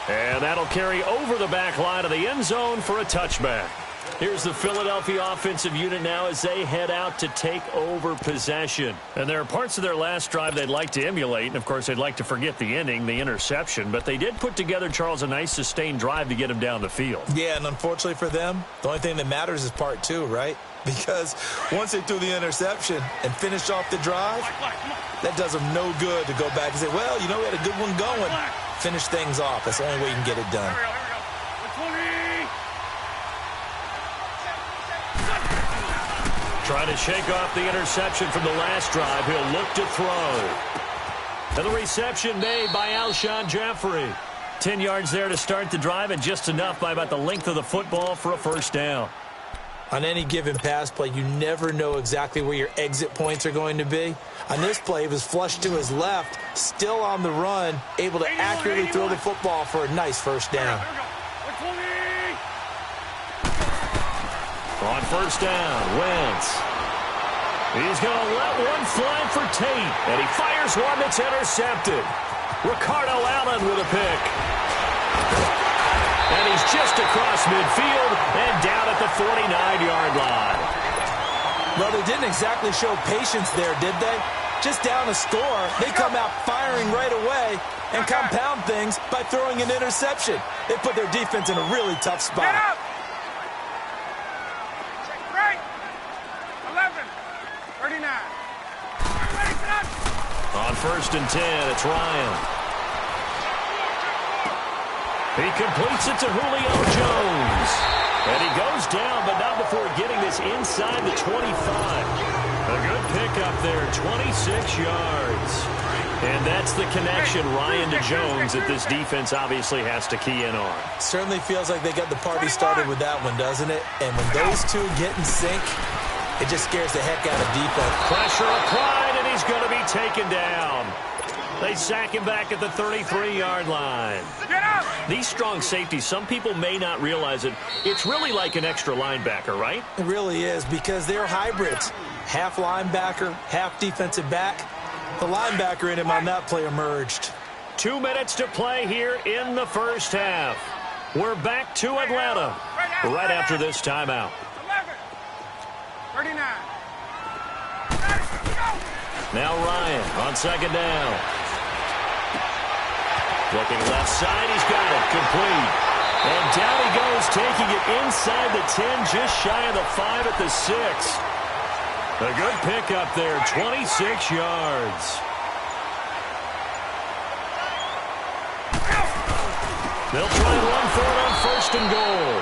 And that'll carry over the back line of the end zone for a touchback. Here's the Philadelphia offensive unit now as they head out to take over possession. And there are parts of their last drive they'd like to emulate. And, of course, they'd like to forget the ending, the interception. But they did put together, Charles, a nice sustained drive to get him down the field. Yeah, and unfortunately for them, the only thing that matters is part 2, right? Because once they threw the interception and finished off the drive, that does them no good to go back and say, well, you know, we had a good one going. Finish things off. That's the only way you can get it done. Trying to shake off the interception from the last drive. He'll look to throw. And the reception made by Alshon Jeffrey. 10 yards there to start the drive, and just enough by about the length of the football for a first down. On any given pass play, you never know exactly where your exit points are going to be. On this play, he was flushed to his left, still on the run, able to accurately throw the football for a nice first down. On first down, Wentz. He's going to let one fly for Tate, and he fires one that's intercepted. Ricardo Allen with a pick. And he's just across midfield and down at the 49-yard line. Well, they didn't exactly show patience there, did they? Just down a score, they come out firing right away and compound things by throwing an interception. They put their defense in a really tough spot. Right. 11. 39. On first and 10, it's Ryan. He completes it to Julio Jones. And he goes down, but not before getting this inside the 25. A good pickup there, 26 yards. And that's the connection, Ryan to Jones, that this defense obviously has to key in on. Certainly feels like they got the party started with that one, doesn't it? And when those two get in sync, it just scares the heck out of defense. Pressure applied, and he's going to be taken down. They sack him back at the 33-yard line. These strong safeties, some people may not realize it. It's really like an extra linebacker, right? It really is, because they're hybrids. Half linebacker, half defensive back. The linebacker in him on that play emerged. 2 minutes to play here in the first half. We're back to Atlanta right after this timeout. 39. Now Ryan on second down. Looking left side, he's got it, complete. And down he goes, taking it inside the 10, just shy of the 5 at the 6. A good pickup there, 26 yards. They'll try and run for it on 1st and goal.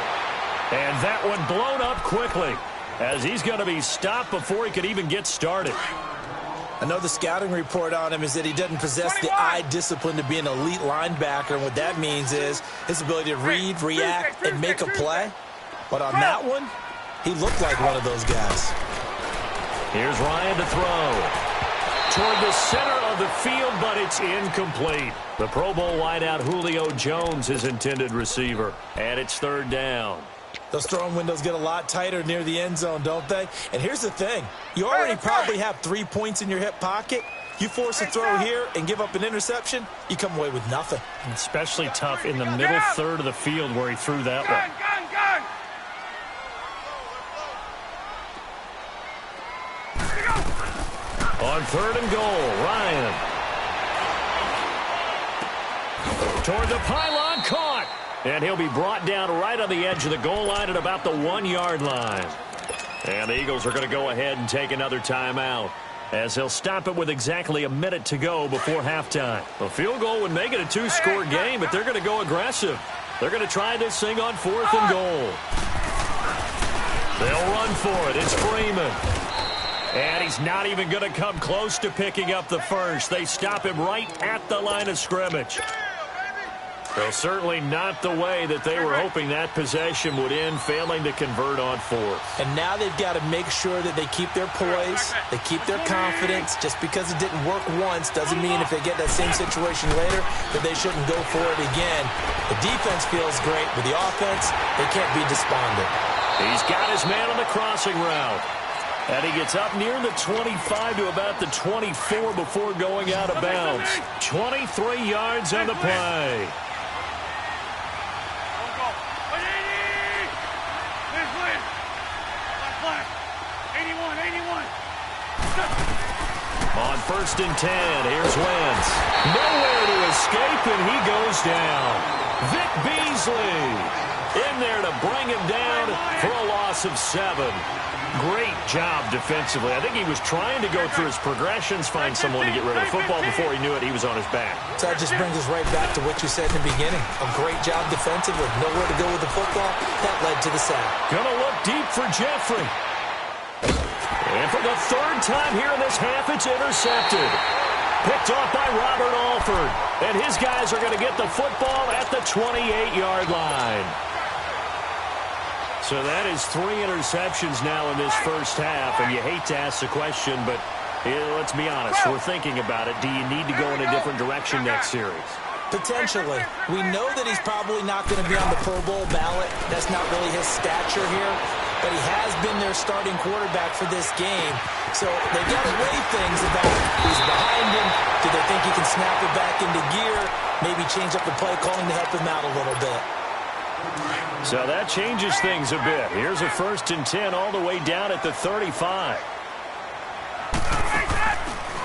And that one blown up quickly as he's going to be stopped before he could even get started. I know the scouting report on him is that he doesn't possess the eye discipline to be an elite linebacker. And what that means is his ability to read, react, and make a play. But on that one, he looked like one of those guys. Here's Ryan to throw. Toward the center of the field, but it's incomplete. The Pro Bowl wideout Julio Jones, his intended receiver. And it's 3rd down. Those throwing windows get a lot tighter near the end zone, don't they? And here's the thing. You already probably have 3 points in your hip pocket. You force a throw here and give up an interception, you come away with nothing. Especially tough in the middle third of the field where he threw that one. On 3rd and goal, Ryan. Toward the pylon, caught. And he'll be brought down right on the edge of the goal line at about the 1-yard line. And the Eagles are going to go ahead and take another timeout as they'll stop it with exactly a minute to go before halftime. A field goal would make it a 2-score game, but they're going to go aggressive. They're going to try this thing on 4th and goal. They'll run for it. It's Freeman. And he's not even going to come close to picking up the first. They stop him right at the line of scrimmage. Well, certainly not the way that they were hoping that possession would end, failing to convert on 4th. And now they've got to make sure that they keep their poise, they keep their confidence. Just because it didn't work once doesn't mean if they get that same situation later that they shouldn't go for it again. The defense feels great, but the offense, they can't be despondent. He's got his man on the crossing route. And he gets up near the 25 to about the 24 before going out of bounds. 23 yards on the play. On 1st and 10, here's Wentz. Nowhere to escape, and he goes down. Vic Beasley in there to bring him down for a loss of 7. Great job defensively. I think he was trying to go through his progressions, find someone to get rid of the football. Before he knew it, he was on his back. So that just brings us right back to what you said in the beginning. A great job defensively. Nowhere to go with the football. That led to the sack. Gonna look deep for Jeffrey. And for the 3rd time here in this half, it's intercepted. Picked off by Robert Alford. And his guys are going to get the football at the 28-yard line. So that is 3 interceptions now in this first half. And you hate to ask the question, but let's be honest. We're thinking about it. Do you need to go in a different direction next series? Potentially. We know that he's probably not going to be on the Pro Bowl ballot. That's not really his stature here. But he has been their starting quarterback for this game. So they got to weigh things about who's behind him. Do they think he can snap it back into gear? Maybe change up the play calling to help him out a little bit. So that changes things a bit. Here's a 1st and 10 all the way down at the 35.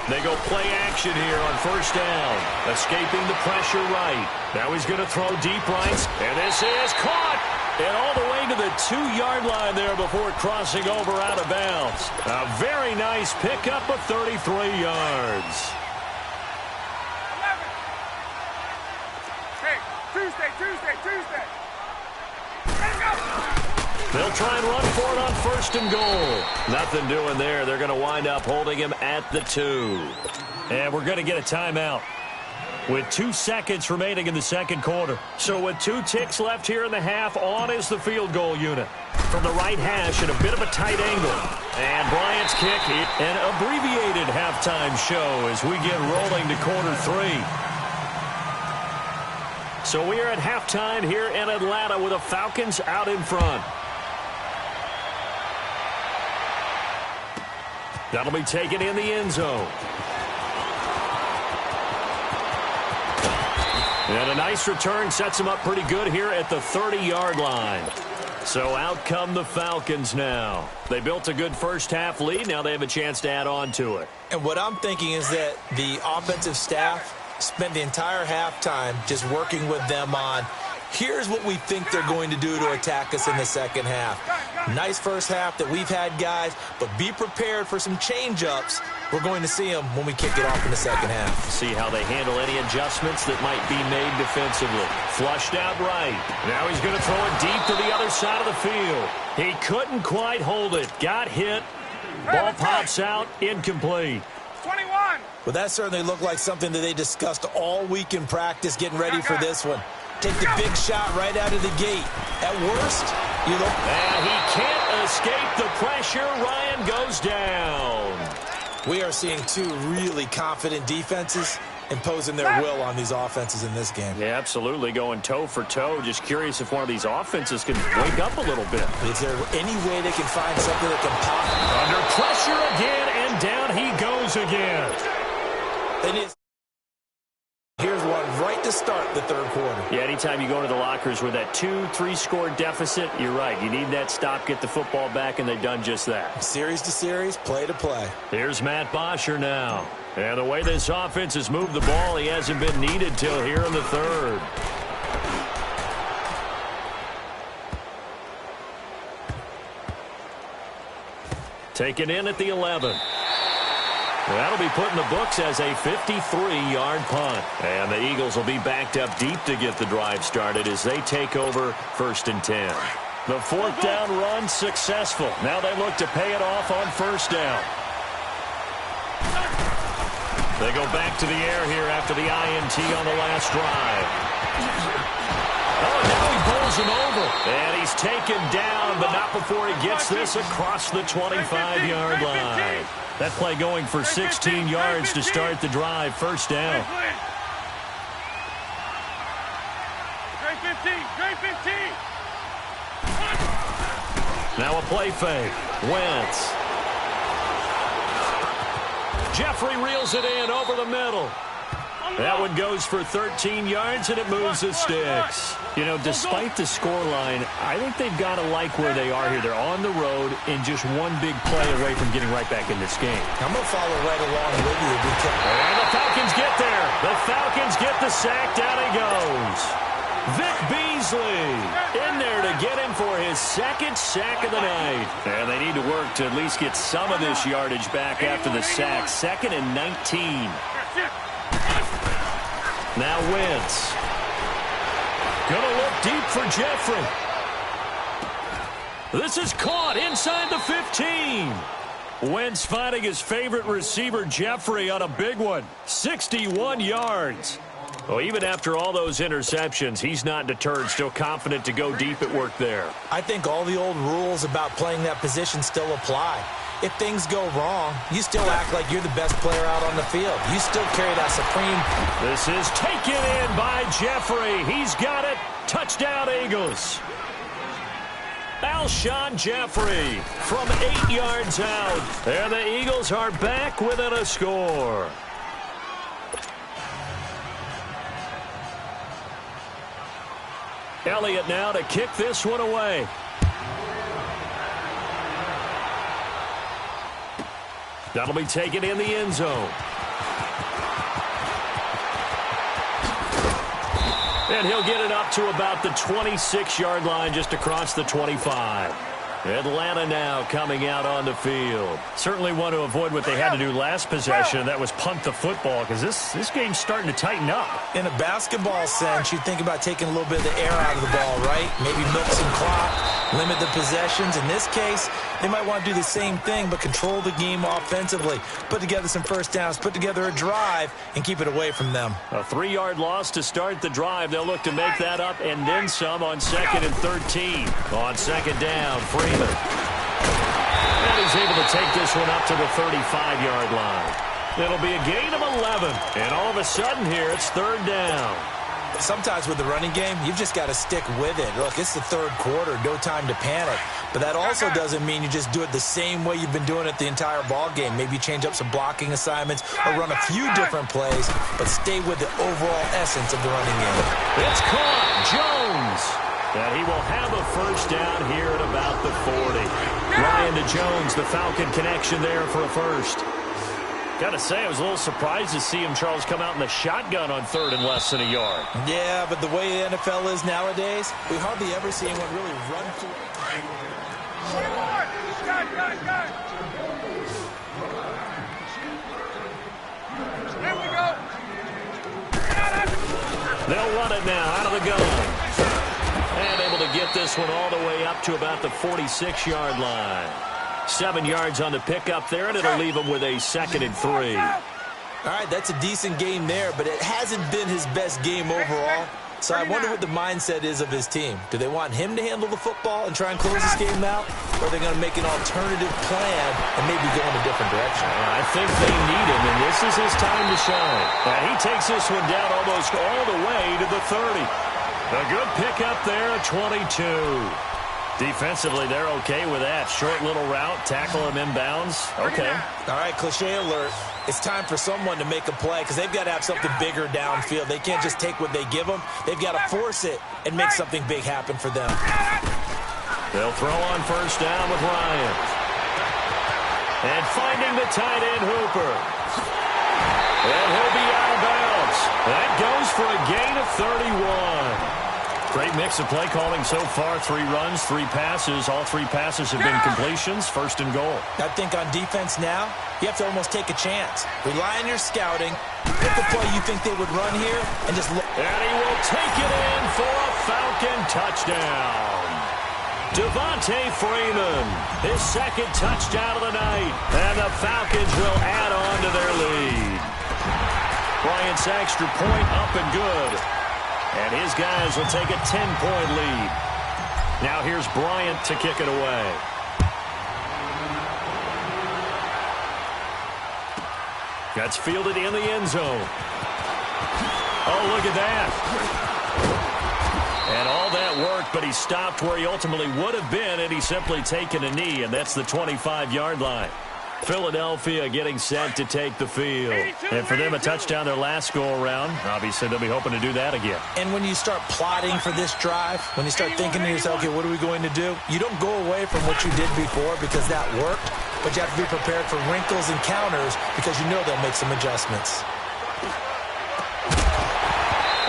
They go play action here on 1st down. Escaping the pressure right. Now he's going to throw deep right. And this is caught. And all the way to the 2-yard line there before crossing over out of bounds. A very nice pickup of 33 yards. Hey, Tuesday. They'll try and run for it on 1st and goal. Nothing doing there. They're going to wind up holding him at the 2. And we're going to get a timeout with 2 seconds remaining in the second quarter. So with 2 ticks left here in the half, on is the field goal unit. From the right hash at a bit of a tight angle. And Bryant's kick, an abbreviated halftime show as we get rolling to quarter 3. So we are at halftime here in Atlanta with the Falcons out in front. That'll be taken in the end zone. And a nice return sets him up pretty good here at the 30-yard line. So out come the Falcons now. They built a good first half lead. Now they have a chance to add on to it. And what I'm thinking is that the offensive staff spent the entire halftime just working with them on, here's what we think they're going to do to attack us in the second half. Nice first half that we've had, guys, but be prepared for some change-ups We're going to see him when we kick it off in the second half. See how they handle any adjustments that might be made defensively. Flushed out right. Now he's going to throw it deep to the other side of the field. He couldn't quite hold it. Got hit. Ball pops out. Incomplete. 21. Well, that certainly looked like something that they discussed all week in practice, getting ready for this one. Take the big shot right out of the gate. At worst, you look... And he can't escape the pressure. Ryan goes down. We are seeing two really confident defenses imposing their will on these offenses in this game. Yeah, absolutely, going toe for toe. Just curious if one of these offenses can wake up a little bit. Is there any way they can find something that can pop? Under pressure again, and down he goes again. Here's one right to start the third quarter. Yeah, anytime you go to the lockers with that 2-3 score deficit, you're right. You need that stop, get the football back, and they've done just that. Series to series, play to play. Here's Matt Bosher now. And the way this offense has moved the ball, he hasn't been needed till here in the third. Taken in at the 11. That'll be put in the books as a 53-yard punt. And the Eagles will be backed up deep to get the drive started as they take over 1st and 10. The fourth down run successful. Now they look to pay it off on 1st down. They go back to the air here after the INT on the last drive. Oh, now he bowls him over. And he's taken down, but not before he gets this across the 25-yard line. That play going for 16 yards to start the drive. 1st down. Trey 15. Trey 15. Now a play fake. Wentz. Jeffrey reels it in over the middle. That one goes for 13 yards, and it moves the sticks. You know, despite the scoreline, I think they've got to like where they are here. They're on the road and just one big play away from getting right back in this game. I'm going to follow right along with you. And the Falcons get there. The Falcons get the sack. Down he goes. Vic Beasley in there to get him for his 2nd sack of the night. And they need to work to at least get some of this yardage back after the sack. 2nd and 19. Now Wentz. Gonna look deep for Jeffrey. This is caught inside the 15. Wentz finding his favorite receiver, Jeffrey, on a big one. 61 yards. Well, even after all those interceptions, he's not deterred, still confident to go deep at work there. I think all the old rules about playing that position still apply. If things go wrong, you still act like you're the best player out on the field. You still carry that supreme. This is taken in by Jeffrey. He's got it. Touchdown, Eagles. Alshon Jeffrey from 8 yards out. And the Eagles are back within a score. Elliott now to kick this one away. That'll be taken in the end zone. And he'll get it up to about the 26-yard line, just across the 25. Atlanta now coming out on the field. Certainly want to avoid what they had to do last possession, and that was punt the football, because this game's starting to tighten up. In a basketball sense, you think about taking a little bit of the air out of the ball, right? Maybe milk some clock, limit the possessions. In this case, they might want to do the same thing, but control the game offensively. Put together some 1st downs, put together a drive, and keep it away from them. A 3-yard loss to start the drive. They'll look to make that up and then some on 2nd and 13. On 2nd down, Freeman. And he's able to take this one up to the 35-yard line. It'll be a gain of 11. And all of a sudden here, it's 3rd down. Sometimes with the running game, you've just got to stick with it. Look, it's the 3rd quarter, no time to panic. But that also doesn't mean you just do it the same way you've been doing it the entire ball game. Maybe change up some blocking assignments or run a few different plays, but stay with the overall essence of the running game. It's caught. Jones. And he will have a 1st down here at about the 40. Ryan to Jones, the Falcon connection there for a 1st. Got to say, I was a little surprised to see him, Charles, come out in the shotgun on 3rd and less than a yard. Yeah, but the way the NFL is nowadays, we hardly ever see anyone really run through. There we go. They'll run it now out of the gun. And able to get this one all the way up to about the 46-yard line. 7 yards on the pickup there, and it'll leave him with a 2nd and 3. All right, that's a decent game there, but it hasn't been his best game overall. So I wonder what the mindset is of his team. Do they want him to handle the football and try and close this game out? Or are they going to make an alternative plan and maybe go in a different direction? I think they need him, and this is his time to shine. And he takes this one down almost all the way to the 30. A good pickup there at 22. Defensively, they're okay with that. Short little route, tackle him inbounds. Okay. All right, cliche alert. It's time for someone to make a play because they've got to have something bigger downfield. They can't just take what they give them. They've got to force it and make something big happen for them. They'll throw on first down with Ryan. And finding the tight end, Hooper. And he'll be out of bounds. That goes for a gain of 31. Great mix of play calling so far. 3 runs, 3 passes. All 3 passes have been completions. 1st and goal. I think on defense now, you have to almost take a chance. Rely on your scouting. Pick the play you think they would run here and just look. And he will take it in for a Falcon touchdown. Devontae Freeman, his 2nd touchdown of the night. And the Falcons will add on to their lead. Bryant's extra point up and good. And his guys will take a 10-point lead. Now here's Bryant to kick it away. That's fielded in the end zone. Oh, look at that. And all that work, but he stopped where he ultimately would have been, and he's simply taken a knee, and that's the 25-yard line. Philadelphia getting set to take the field. And for them, a touchdown their last go-around. Obviously, they'll be hoping to do that again. And when you start plotting for this drive, when you start thinking to yourself, okay, what are we going to do? You don't go away from what you did before because that worked, but you have to be prepared for wrinkles and counters because you know they'll make some adjustments.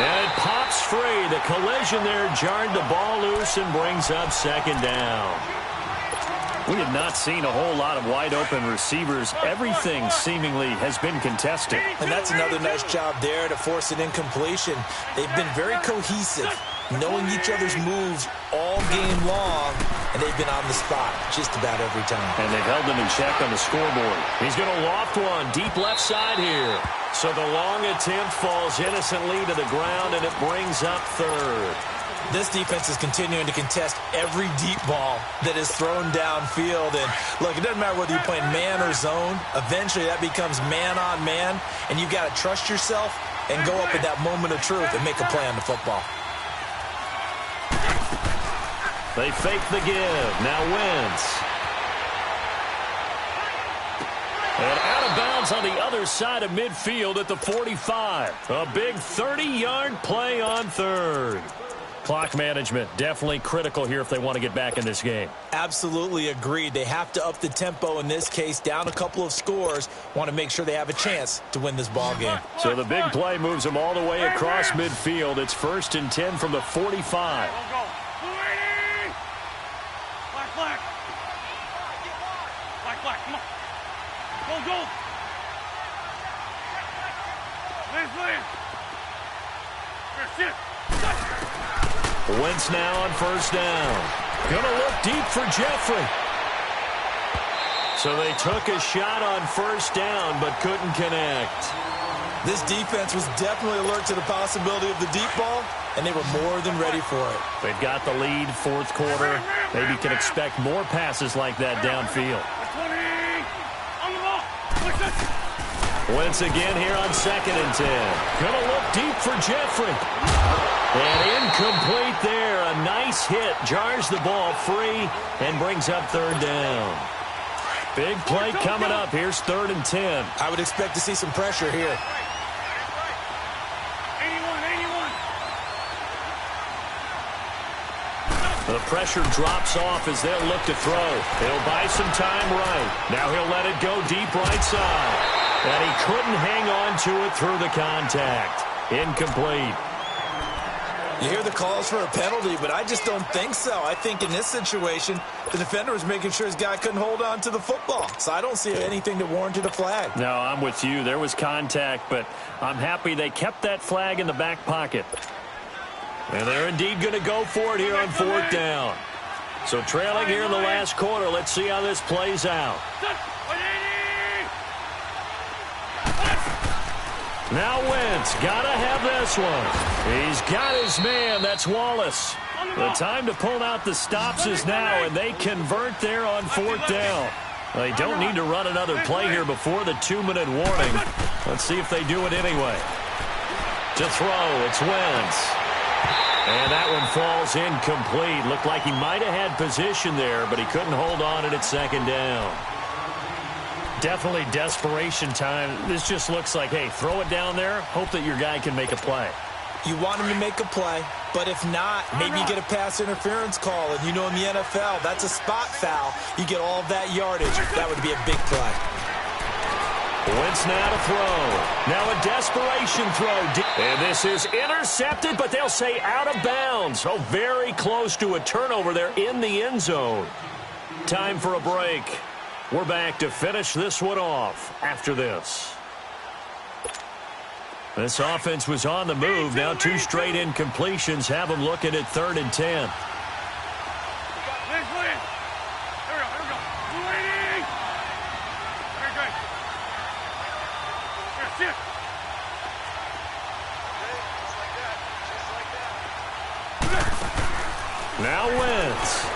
And it pops free. The collision there jarred the ball loose and brings up 2nd down. We have not seen a whole lot of wide-open receivers. Everything seemingly has been contested. And that's another nice job there to force an incompletion. They've been very cohesive, knowing each other's moves all game long, and they've been on the spot just about every time. And they've held them in check on the scoreboard. He's going to loft one deep left side here. So the long attempt falls innocently to the ground, and it brings up 3rd. This defense is continuing to contest every deep ball that is thrown downfield. And, look, it doesn't matter whether you're playing man or zone. Eventually, that becomes man-on-man, and you've got to trust yourself and go up at that moment of truth and make a play on the football. They fake the give. Now Wentz. And out of bounds on the other side of midfield at the 45. A big 30-yard play on 3rd. Clock management definitely critical here if they want to get back in this game. Absolutely agreed. They have to up the tempo in this case, down a couple of scores. Want to make sure they have a chance to win this ball game. So the big play moves them all the way across midfield. It's 1st and 10 from the 45. Black, black. Black, black, come on. Go. Lance. That's it. Wentz now on first down. Gonna look deep for Jeffrey. So they took a shot on first down, but couldn't connect. This defense was definitely alert to the possibility of the deep ball, and they were more than ready for it. They've got the lead, 4th quarter. Maybe can expect more passes like that downfield. 20 on the ball. Wentz again here on 2nd and 10. Gonna look deep for Jeffrey. And incomplete there. A nice hit. Jars the ball free and brings up 3rd down. Big play coming up. Here's 3rd and 10. I would expect to see some pressure here. 81. The pressure drops off as they'll look to throw. He'll buy some time right. Now he'll let it go deep right side. And he couldn't hang on to it through the contact. Incomplete. You hear the calls for a penalty, but I just don't think so. I think in this situation, the defender was making sure his guy couldn't hold on to the football. So I don't see anything that warranted a flag. No, I'm with you. There was contact, but I'm happy they kept that flag in the back pocket. And they're indeed going to go for it here on 4th down. So trailing here in the last quarter. Let's see how this plays out. Now Wentz, gotta have this one. He's got his man, that's Wallace. The time to pull out the stops is now, and they convert there on 4th down. They don't need to run another play here before the 2-minute warning. Let's see if they do it anyway. To throw, it's Wentz. And that one falls incomplete. Looked like he might have had position there, but he couldn't hold on it at 2nd down. Definitely desperation time. This just looks like, hey, throw it down there, hope that your guy can make a play. You want him to make a play, but if not, maybe you get a pass interference call. And you know in the NFL, that's a spot foul. You get all of that yardage. That would be a big play. Wentz now to throw. Now a desperation throw. And this is intercepted, but they'll say out of bounds. Oh, very close to a turnover there in the end zone. Time for a break. We're back to finish this one off after this. This offense was on the move. Now 2 straight incompletions have them looking at 3rd and 10. Now Wentz.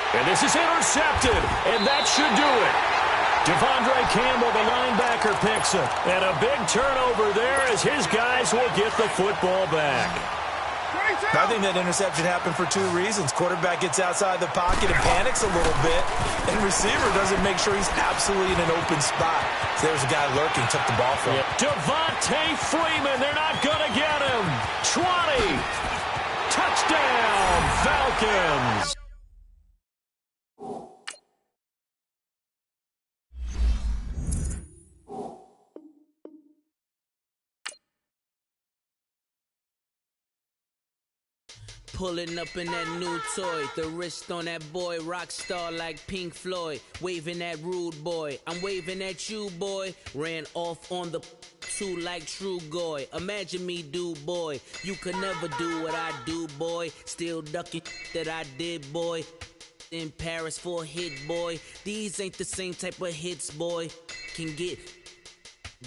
And this is intercepted, and that should do it. Devondre Campbell, the linebacker, picks it. And a big turnover there as his guys will get the football back. I think that interception happened for 2 reasons. Quarterback gets outside the pocket and panics a little bit, and receiver doesn't make sure he's absolutely in an open spot. So there's a guy lurking, took the ball from him. Devontae Freeman, they're not going to get him. 20. Touchdown, Falcons. Pulling up in that new toy, the wrist on that boy, rock star like Pink Floyd, waving at rude boy, I'm waving at you boy, ran off on the 2 like True Goy, imagine me do boy, you could never do what I do boy, still ducking that I did boy, in Paris for a hit boy, these ain't the same type of hits boy, can get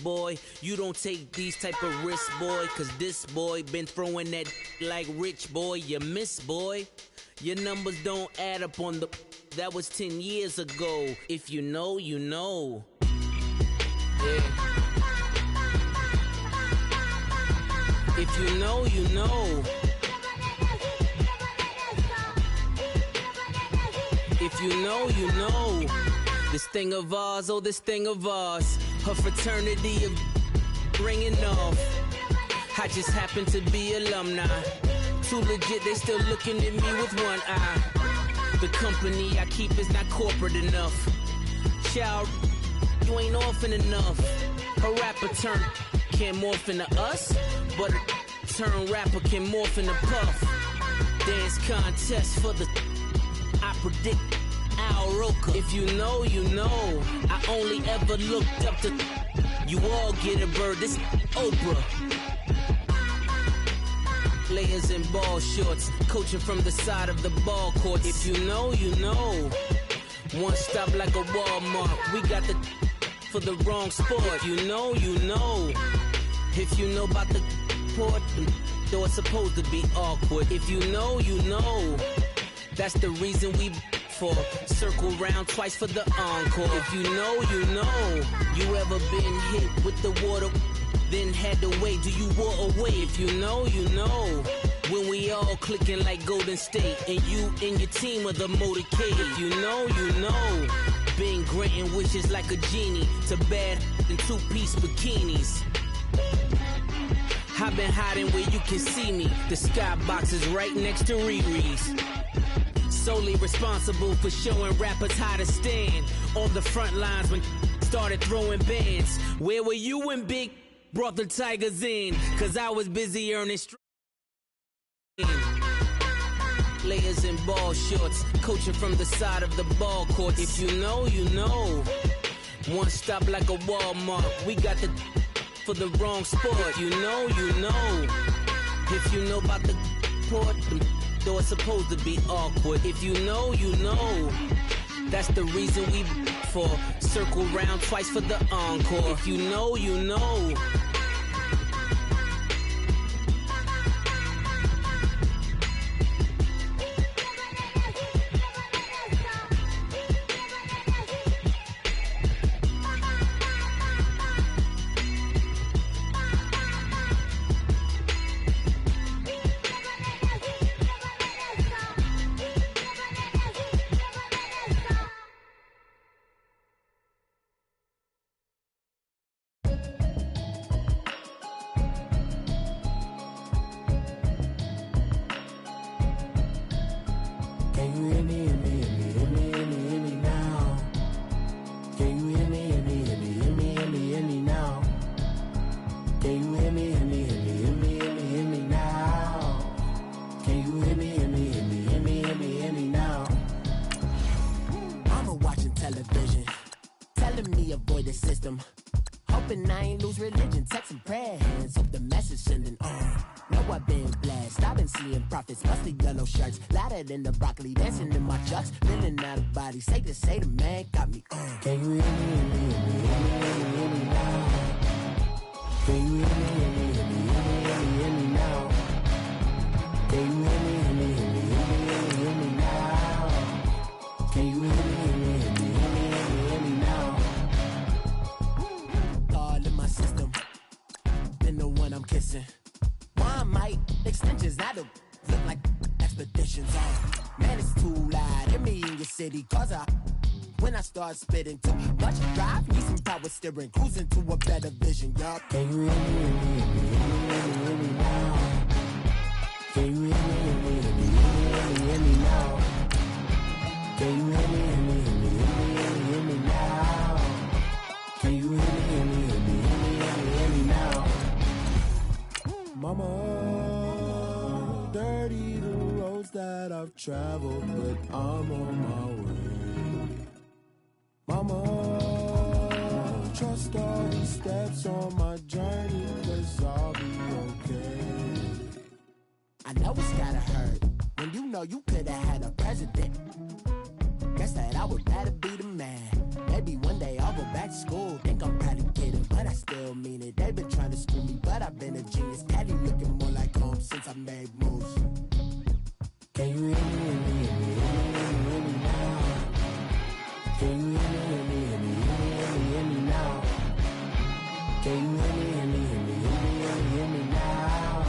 boy, you don't take these type of risks, boy, cause this boy been throwing that like rich boy, you miss, boy. Your numbers don't add up on the, that was 10 years ago. If you know, you know. Yeah. If you know, you know. If you know, you know. This thing of ours, oh, this thing of ours. Her fraternity of ringing off. I just happen to be alumni. Too legit, they still looking at me with one eye. The company I keep is not corporate enough. Child, you ain't orphan enough. A rapper turn can't morph into us, but a turn rapper can morph into Puff. Dance contest for the, I predict Al Roker. If you know, you know. I only ever looked up to, you all get a bird, this Oprah. Players in ball shorts, coaching from the side of the ball court. If you know, you know. One stop like a Walmart. We got the for the wrong sport. If you know, you know. If you know about the port, though it's supposed to be awkward. If you know, you know. That's the reason we for circle round twice for the encore. If you know, you know. You ever been hit with the water, then had to wait? Do you walk away? If you know, you know. When we all clicking like Golden State, and you and your team are the motorcade. If you know, you know. Been granting wishes like a genie to bad in 2-piece bikinis. I've been hiding where you can see me. The skybox is right next to Riri's. Solely responsible for showing rappers how to stand on the front lines when started throwing bands. Where were you when Big Brought the Tigers in, cause I was busy earning layers and ball shorts, coaching from the side of the ball court. If you know, you know. One stop like a Walmart. We got the for the wrong sport. You know, you know. If you know about the port, though it's supposed to be awkward. If you know, you know. That's the reason we for circle round twice for the encore. If you know, you know. In the broccoli, dancing in my chucks, feeling out of body. Say the man got me. Can you hear me, hear me, hear me, hear me now? Can you hear me, hear me, hear me, hear me now? Can you hear me, hear me, hear me, hear me now? Can you hear me, hear me, hear me, hear me now? All in my system, been the one I'm kissing. Why might extensions not look like expeditions on? Man, it's too loud. Hit me in your city, cause when I start spitting too much drive, need some power steering, cruising to a better vision, y'all. Can you hear me, hear me, hear me, hear me now? Can you hear me, hear me, hear me, hear me now? Can you hear me, hear me, hear me, hear me now? Can you hear me, hear me, hear me, hear me now? Mama, dirty the roads that I've traveled, but I'm on my way. Mama, trust all the steps on my journey, cause I'll be okay. I know it's gotta hurt when you know you could've had a president. Guess that I would rather be the man. Maybe one day I'll go back to school. Think I'm probably kidding, but I still mean it. They've been trying to screw me, but I've been a genius. Caddy looking more like home since I made moves. Can you hear me, hear me, hear me, hear me now? Can you hear me, hear me, hear me, hear me now? Can you hear me, hear me, hear me, hear me now?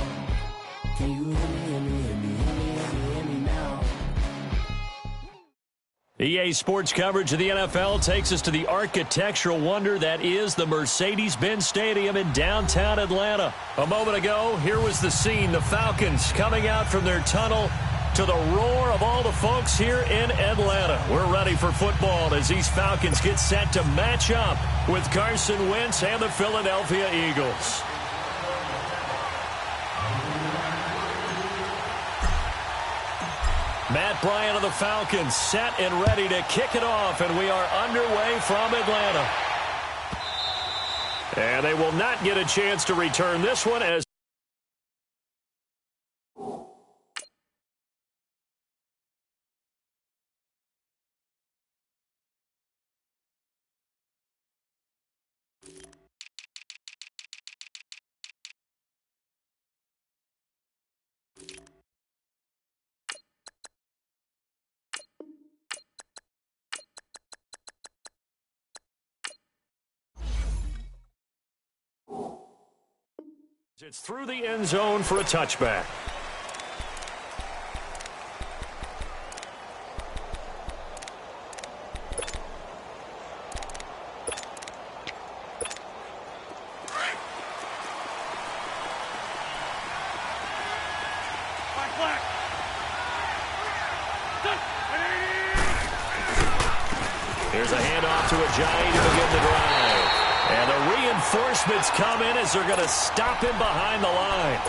Can you hear me, hear me, hear me, hear me now? EA Sports coverage of the NFL takes us to the architectural wonder that is the Mercedes-Benz Stadium in downtown Atlanta. A moment ago, here was the scene. The Falcons coming out from their tunnel to the roar of all the folks here in Atlanta. We're ready for football as these Falcons get set to match up with Carson Wentz and the Philadelphia Eagles. Matt Bryant of the Falcons set and ready to kick it off, and we are underway from Atlanta. And they will not get a chance to return this one as it's through the end zone for a touchback. Here's a handoff to a Giant to begin the drive. And the reinforcements come in as they're going to stop him behind the line.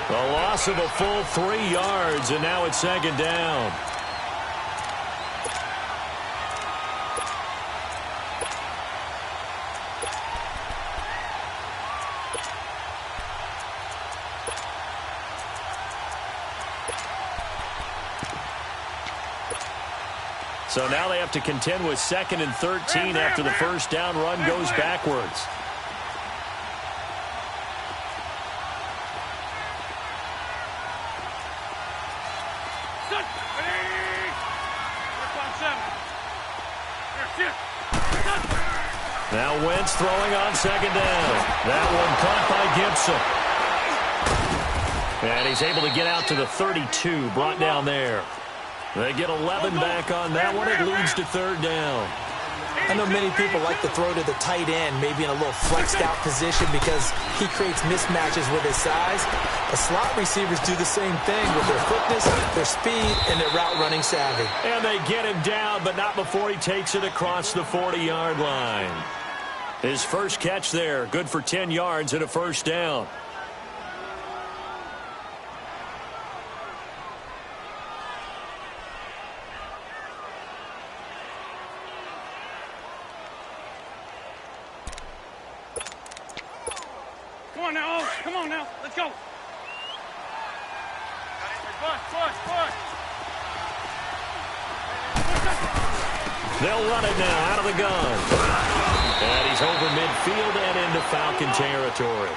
A loss of a full 3 yards, and now it's second down. So now they have to contend with 2nd and 13 after the first down run goes backwards. Now Wentz throwing on second down. That one caught by Gibson. And he's able to get out to the 32, brought down there. They get 11 back on that one. It leads to third down. I know many people like to throw to the tight end, maybe in a little flexed out position because he creates mismatches with his size. The slot receivers do the same thing with their quickness, their speed, and their route running savvy. And they get him down, but not before he takes it across the 40-yard line. His first catch there, good for 10 yards and a first down. Come on now, let's go. Push. They'll run it now out of the gun. And he's over midfield and into Falcon territory.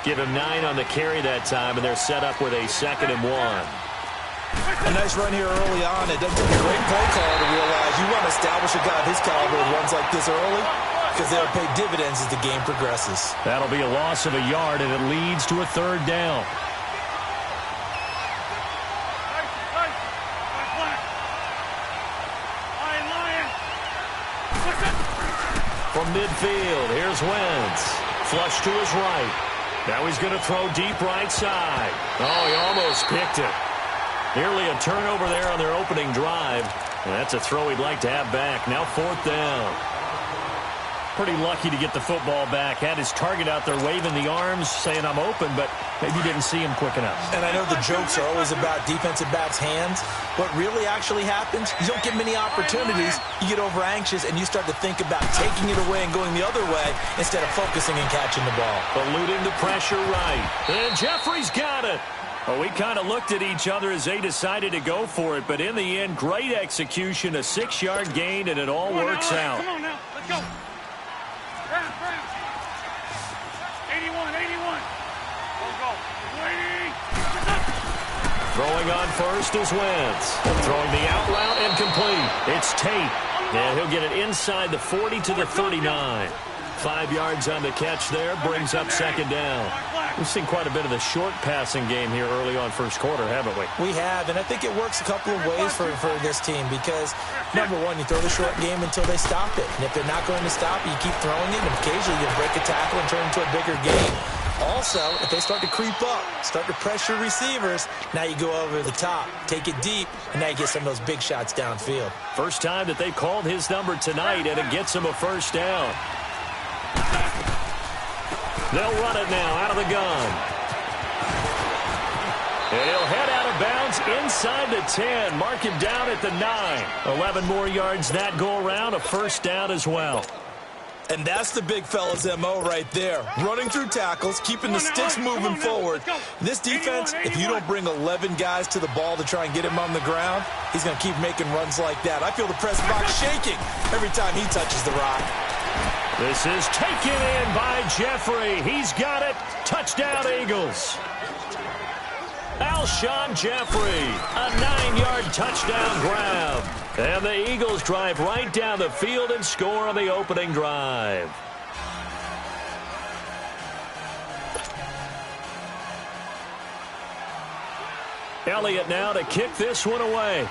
Give him 9 on the carry that time, and they're set up with a 2nd and 1. A nice run here early on. It doesn't take a great play call to realize you want to establish a guy of his caliber with runs like this early, because they'll pay dividends as the game progresses. That'll be a loss of a yard, and it leads to a third down. From midfield, here's Wentz. Flush to his right. Now he's going to throw deep right side. Oh, he almost picked it. Nearly a turnover there on their opening drive. And that's a throw he'd like to have back. Now 4th down. Pretty lucky to get the football back. Had his target out there waving the arms, saying I'm open, but maybe didn't see him quick enough. And I know the jokes are always about defensive backs' hands. What really actually happens, you don't get many opportunities. You get over anxious, and you start to think about taking it away and going the other way instead of focusing and catching the ball. Eluding the pressure right. And Jeffrey's got it. Well, we kind of looked at each other as they decided to go for it, but in the end, great execution, a 6-yard gain, and it all works out. Come on now, let's go. Ground. 81. Go. Throwing on first is Wentz. Throwing the out route and complete. It's Tate. And he'll get it inside the 40 to the 39. 5 yards on the catch there, brings up second down. We've seen quite a bit of the short passing game here early on first quarter, haven't we? We have, and I think it works a couple of ways for this team because, number one, you throw the short game until they stop it. And if they're not going to stop it, you keep throwing it, and occasionally you break a tackle and turn it into a bigger game. Also, if they start to creep up, start to pressure receivers, now you go over the top, take it deep, and now you get some of those big shots downfield. First time that they've called his number tonight, and it gets him a first down. They'll run it now out of the gun. And he'll head out of bounds inside the 10. Mark him down at the 9. 11 more yards that go around, a first down as well. And that's the big fella's MO right there. Running through tackles, keeping the sticks moving forward. This defense, if you don't bring 11 guys to the ball to try and get him on the ground, he's going to keep making runs like that. I feel the press box shaking every time he touches the rock. This is taken in by Jeffrey. He's got it. Touchdown, Eagles. Alshon Jeffrey, a 9-yard touchdown grab. And the Eagles drive right down the field and score on the opening drive. Elliott now to kick this one away.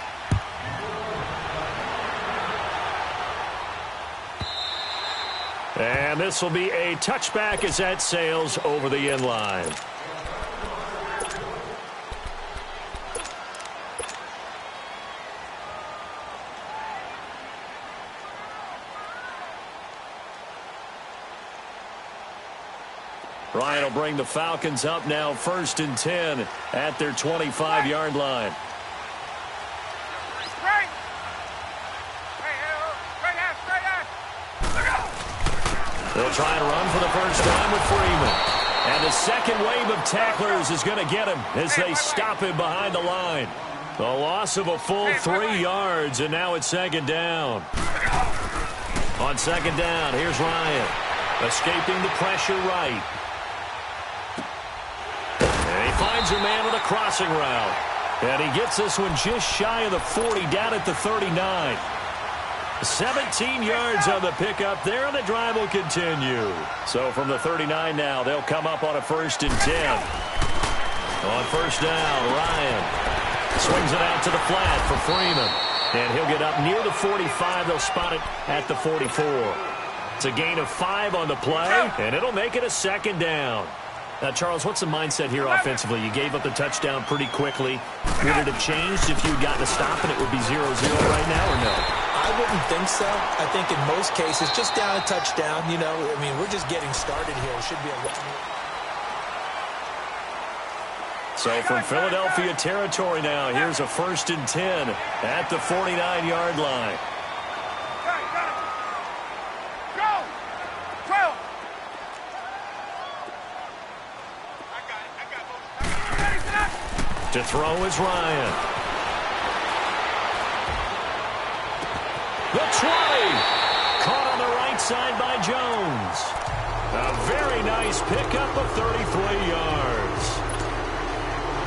And this will be a touchback as that sails over the end line. Ryan will bring the Falcons up now 1st and 10 at their 25-yard line. They'll try to run for the first time with Freeman. And the second wave of tacklers is going to get him as they stop him behind the line. The loss of a full 3 yards, and now it's 2nd down. On 2nd down, here's Ryan. Escaping the pressure right. And he finds a man with a crossing route. And he gets this one just shy of the 40, down at the 39. 17 yards on the pickup there, and the drive will continue. So from the 39 now, they'll come up on a 1st and 10. On 1st down, Ryan swings it out to the flat for Freeman. And he'll get up near the 45. They'll spot it at the 44. It's a gain of 5 on the play, and it'll make it a 2nd down. Now, Charles, what's the mindset here offensively? You gave up the touchdown pretty quickly. Would it have changed if you'd gotten a stop and it would be 0-0 right now, or no? I wouldn't think so. I think in most cases, just down a touchdown, you know, I mean, we're just getting started here. It should be a run. So from Philadelphia territory now, here's a 1st and 10 at the 49-yard line. To throw is Ryan. The 20. Caught on the right side by Jones. A very nice pickup of 33 yards.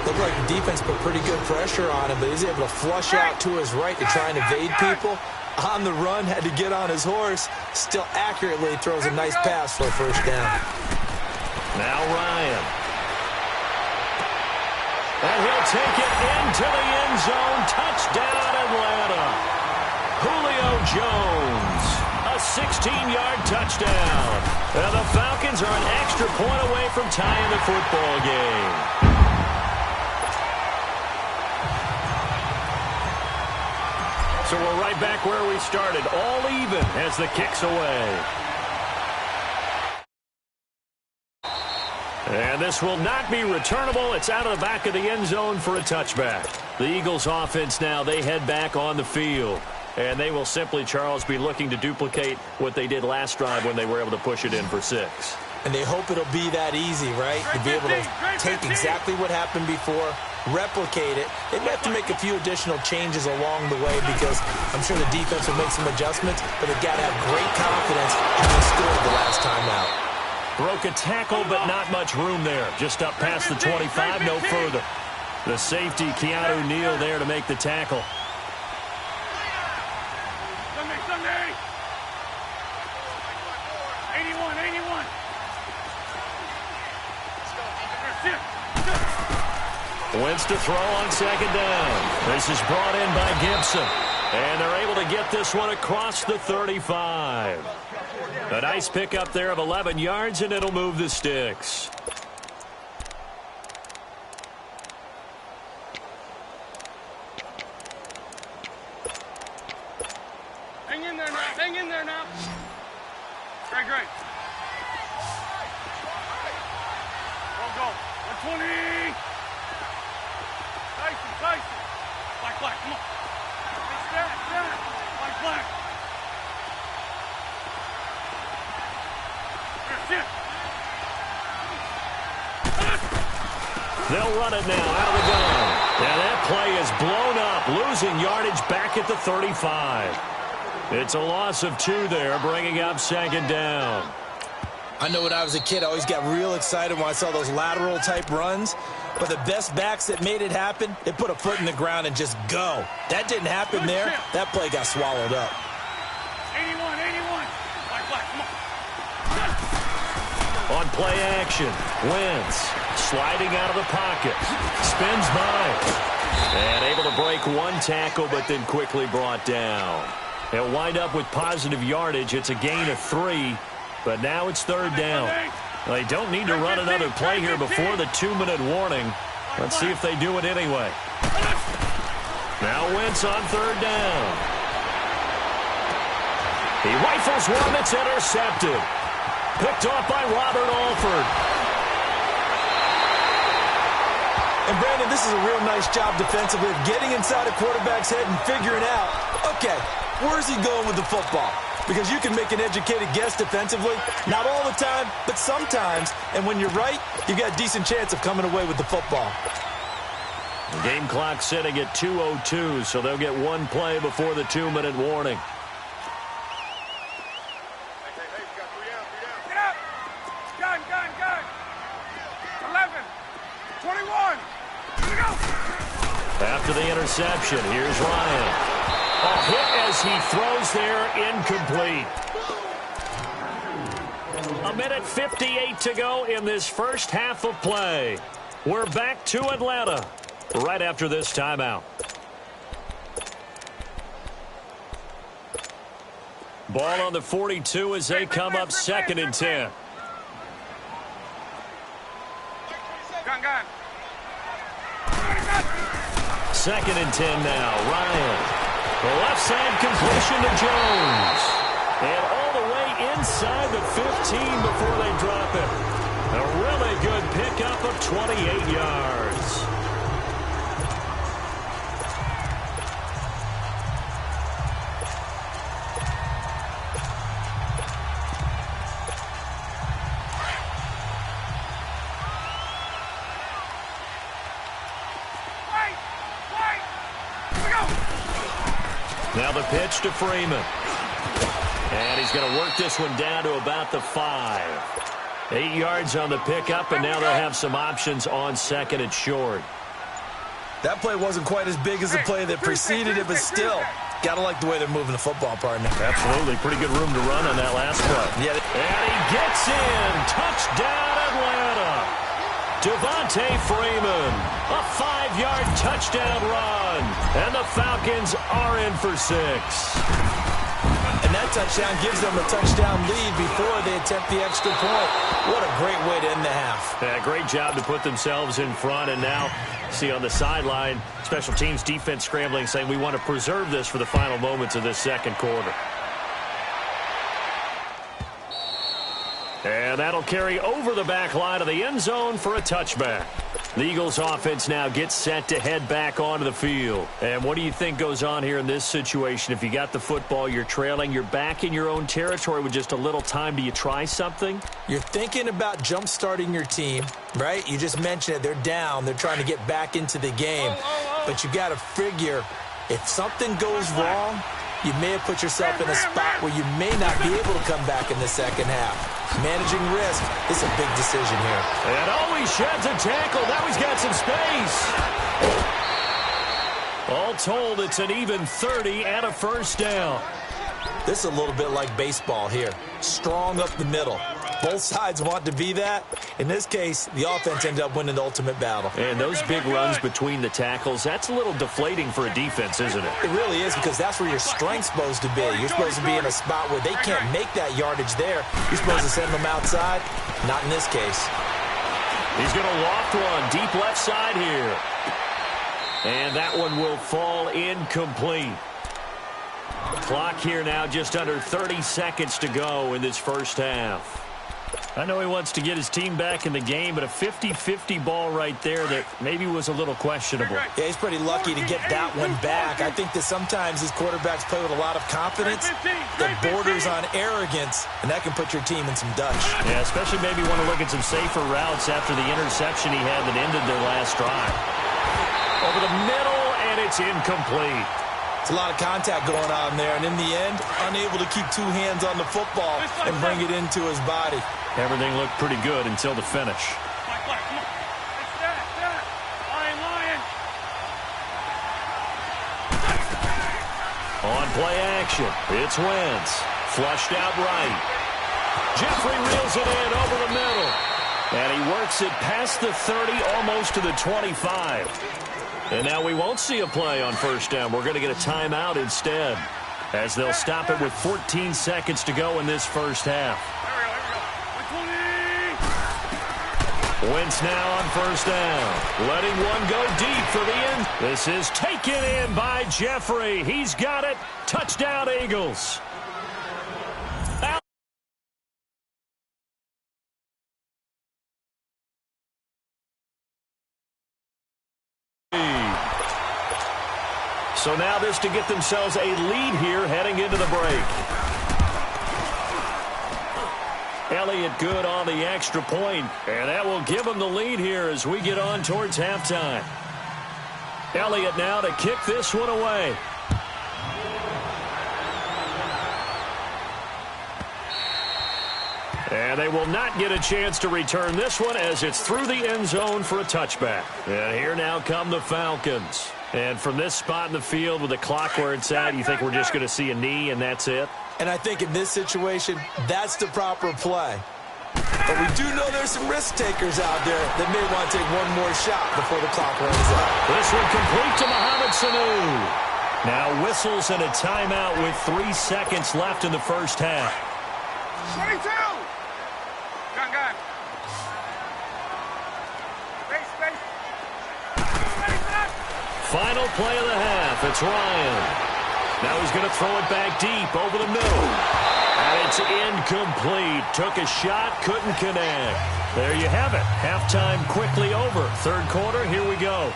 Looked like the defense put pretty good pressure on him, but he's able to flush out to his right to try and evade people. On the run, had to get on his horse. Still accurately throws a nice pass for a 1st down. Now Ryan. And he'll take it into the end zone. Touchdown, Atlanta. Julio Jones. A 16-yard touchdown. And the Falcons are an extra point away from tying the football game. So we're right back where we started, all even as the kick's away. And this will not be returnable. It's out of the back of the end zone for a touchback. The Eagles offense now, they head back on the field. And they will simply, Charles, be looking to duplicate what they did last drive when they were able to push it in for 6. And they hope it'll be that easy, right? To be able to take exactly what happened before, replicate it. They may have to make a few additional changes along the way because I'm sure the defense will make some adjustments, but they've got to have great confidence having scored the last time out. Broke a tackle, but not much room there. Just up past the 25, no further. The safety, Keanu Neal, there to make the tackle. Sunday. 81, 81. Wentz to throw on 2nd down. This is brought in by Gibson. And they're able to get this one across the 35. A nice pickup there of 11 yards, and it'll move the sticks. Hang in there now. Hang in there now. Great, great. Go. 120. Tyson. Black, come on. Black. They'll run it now out of the gun. And that play is blown up, losing yardage back at the 35. It's a loss of 2 there, bringing up 2nd down. I know when I was a kid, I always got real excited when I saw those lateral-type runs. But the best backs that made it happen, they put a foot in the ground and just go. That didn't happen there. That play got swallowed up. 81. Black, come on. On play action, Wentz sliding out of the pocket, spins by, and able to break 1 tackle, but then quickly brought down. They'll wind up with positive yardage. It's a gain of 3, but now it's 3rd down. They don't need to run another play here before the 2-minute warning. Let's see if they do it anyway. Now Wentz on 3rd down. He rifles one that's intercepted. Picked off by Robert Alford. And, Brandon, this is a real nice job defensively of getting inside a quarterback's head and figuring out, okay, where's he going with the football? Because you can make an educated guess defensively, not all the time, but sometimes. And when you're right, you've got a decent chance of coming away with the football. The game clock sitting at 2:02, so they'll get one play before the 2-minute warning. Get up! Gun! 11! 21! Here we go! After the interception, here's Ryan. A hit as he throws there, incomplete. 1:58 to go in this first half of play. We're back to Atlanta right after this timeout. Ball on the 42 as they come up 2nd and 10. Gun. 2nd and 10 now. Ryan. The left side completion to Jones. And all the way inside the 15 before they drop it. A really good pickup of 28 yards. Now the pitch to Freeman. And he's going to work this one down to about the 5. 8 yards on the pickup, and now they'll have some options on 2nd and short. That play wasn't quite as big as the play that preceded it, but still, got to like the way they're moving the football, partner. Absolutely. Pretty good room to run on that last play. Yeah. And he gets in. Touchdown, Atlanta. Devontae Freeman, a 5-yard touchdown run, and the Falcons are in for 6. And that touchdown gives them a touchdown lead before they attempt the extra point. What a great way to end the half. Yeah, great job to put themselves in front, and now see on the sideline, special teams defense scrambling, saying we want to preserve this for the final moments of this second quarter. And that'll carry over the back line of the end zone for a touchback. The Eagles offense now gets set to head back onto the field. And what do you think goes on here in this situation? If you got the football, you're trailing, you're back in your own territory with just a little time. Do you try something? You're thinking about jump-starting your team, right? You just mentioned it. They're down. They're trying to get back into the game. But you got to figure if something goes wrong, you may have put yourself in a spot where you may not be able to come back in the second half. Managing risk is a big decision here. And always sheds a tackle. Now he's got some space. All told, it's an even 30 and a first down. This is a little bit like baseball here. Strong up the middle. Both sides want to be that. In this case, the offense ended up winning the ultimate battle. And those big runs between the tackles, that's a little deflating for a defense, isn't it? It really is, because that's where your strength's supposed to be. You're supposed to be in a spot where they can't make that yardage there. You're supposed to send them outside. Not in this case. He's going to loft one deep left side here. And that one will fall incomplete. Clock here now just under 30 seconds to go in this first half. I know he wants to get his team back in the game, but a 50-50 ball right there that maybe was a little questionable. Yeah, he's pretty lucky to get that one back. I think that sometimes these quarterbacks play with a lot of confidence that borders on arrogance, and that can put your team in some dutch. Yeah, especially maybe want to look at some safer routes after the interception he had that ended their last drive. Over the middle, and it's incomplete. It's a lot of contact going on there, and in the end, unable to keep two hands on the football and bring it into his body. Everything looked pretty good until the finish. On play action, it's Wentz. Flushed out right. Jeffrey reels it in over the middle. And he works it past the 30, almost to the 25. And now we won't see a play on first down. We're going to get a timeout instead, as they'll stop it with 14 seconds to go in this first half. Wentz now on first down. Letting one go deep for the end. This is taken in by Jeffrey. He's got it. Touchdown, Eagles. So now this to get themselves a lead here heading into the break. Elliott good on the extra point, and that will give them the lead here as we get on towards halftime. Elliott now to kick this one away. And they will not get a chance to return this one as it's through the end zone for a touchback. And here now come the Falcons. And from this spot in the field with the clock where it's at, you think we're just going to see a knee and that's it? And I think in this situation, that's the proper play. But we do know there's some risk takers out there that may want to take one more shot before the clock runs out. This one complete to Mohamed Sanu. Now whistles and a timeout with 3 seconds left in the first half. 22! Gun. Space. Final play of the half. It's Ryan. Now he's going to throw it back deep over the middle. And it's incomplete. Took a shot, couldn't connect. There you have it. Halftime quickly over. Third quarter, here we go.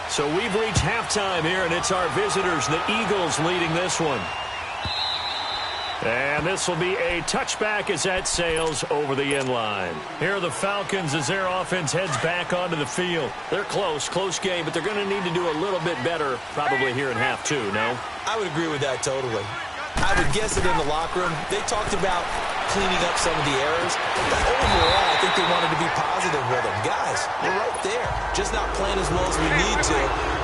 So we've reached halftime here, and it's our visitors, the Eagles, leading this one. And this will be a touchback as that sails over the end line. Here are the Falcons as their offense heads back onto the field. They're close game, but they're going to need to do a little bit better probably here in half two, no? I would agree with that totally. I would guess that in the locker room, they talked about cleaning up some of the errors. But overall, I think they wanted to be positive with them. Guys, we're right there. Just not playing as well as we need to.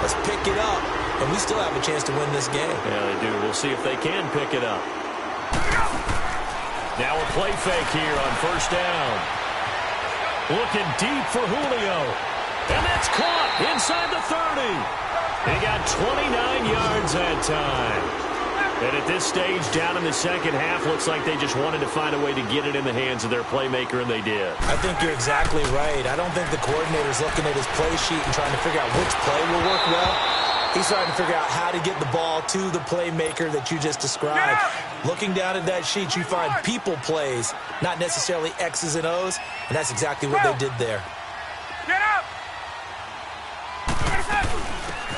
Let's pick it up. And we still have a chance to win this game. Yeah, they do. We'll see if they can pick it up. Now a play fake here on first down. Looking deep for Julio. And that's caught inside the 30. He got 29 yards that time. And at this stage, down in the second half, looks like they just wanted to find a way to get it in the hands of their playmaker, and they did. I think you're exactly right. I don't think the coordinator's looking at his play sheet and trying to figure out which play will work well. He's trying to figure out how to get the ball to the playmaker that you just described. Looking down at that sheet, you find people plays, not necessarily X's and O's, and that's exactly what they did there. Get up!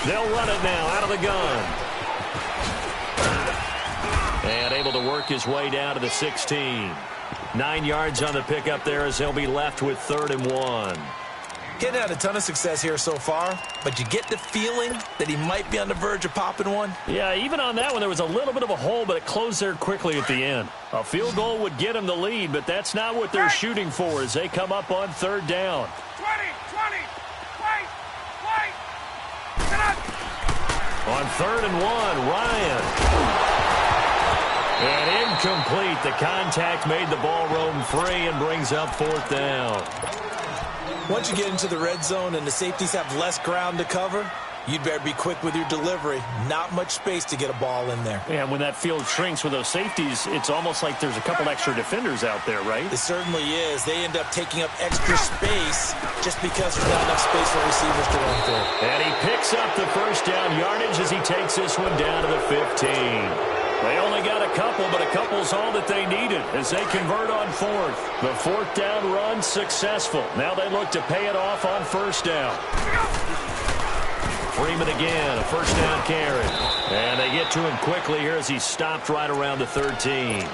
They'll run it now out of the gun. And able to work his way down to the 16. 9 yards on the pickup there as he'll be left with 3rd and 1. Getting had a ton of success here so far, but you get the feeling that he might be on the verge of popping one. Yeah, even on that one, there was a little bit of a hole, but it closed there quickly at the end. A field goal would get him the lead, but that's not what they're shooting for as they come up on 3rd down. 20, wait. Get up. On 3rd and 1, Ryan. And incomplete. The contact made the ball roam free and brings up 4th down. Once you get into the red zone and the safeties have less ground to cover, you'd better be quick with your delivery. Not much space to get a ball in there. Yeah, when that field shrinks with those safeties, it's almost like there's a couple extra defenders out there, right? It certainly is. They end up taking up extra space just because there's not enough space for receivers to run through. And he picks up the first down yardage as he takes this one down to the 15. They only got a couple, but a couple's all that they needed as they convert on 4th. The 4th down run successful. Now they look to pay it off on 1st down. Freeman again, a 1st down carry. And they get to him quickly here as he's stopped right around the 13.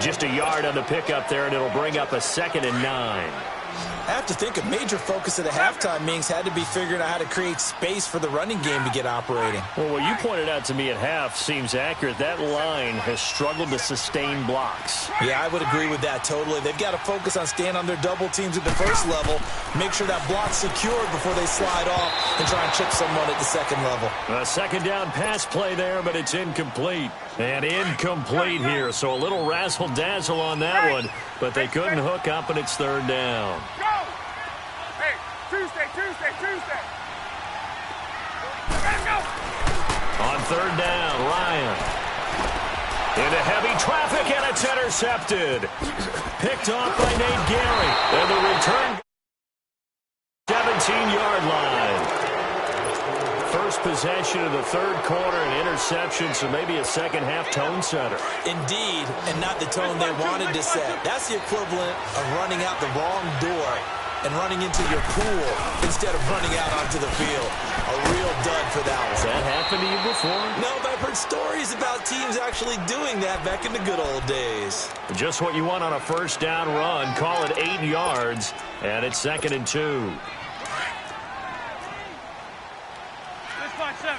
Just a yard on the pickup there, and it'll bring up a 2nd and 9. I have to think a major focus of the halftime meetings had to be figuring out how to create space for the running game to get operating. Well, what you pointed out to me at half seems accurate. That line has struggled to sustain blocks. Yeah, I would agree with that totally. They've got to focus on staying on their double teams at the first level, make sure that block's secured before they slide off and try and chip someone at the second level. A 2nd down pass play there, but it's incomplete. And incomplete here, so a little razzle-dazzle on that one, but they couldn't hook up, and it's 3rd down. Go! Hey, Tuesday. Let's go! On 3rd down, Ryan. Into heavy traffic, and it's intercepted. Picked off by Nate Gary. And the return, 17-yard line. First possession of the 3rd quarter, an interception, so maybe a second-half tone setter. Indeed, and not the tone they wanted to set. That's the equivalent of running out the wrong door and running into your pool instead of running out onto the field. A real dud for that one. Has that happened to you before? No, but I've heard stories about teams actually doing that back in the good old days. Just what you want on a first down run. Call it 8 yards, and it's 2nd and 2. This by 7.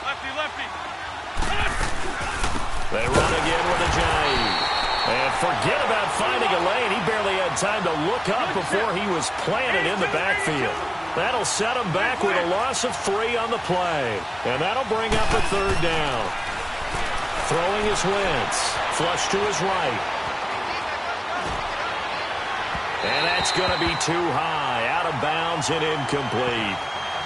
Lefty, lefty. They run again with a J. And forget about finding a lane. He barely had time to look up before he was planted in the backfield. That'll set him back with a loss of 3 on the play. And that'll bring up a 3rd down. Throwing his Wentz. Flush to his right. And that's going to be too high. Out of bounds and incomplete.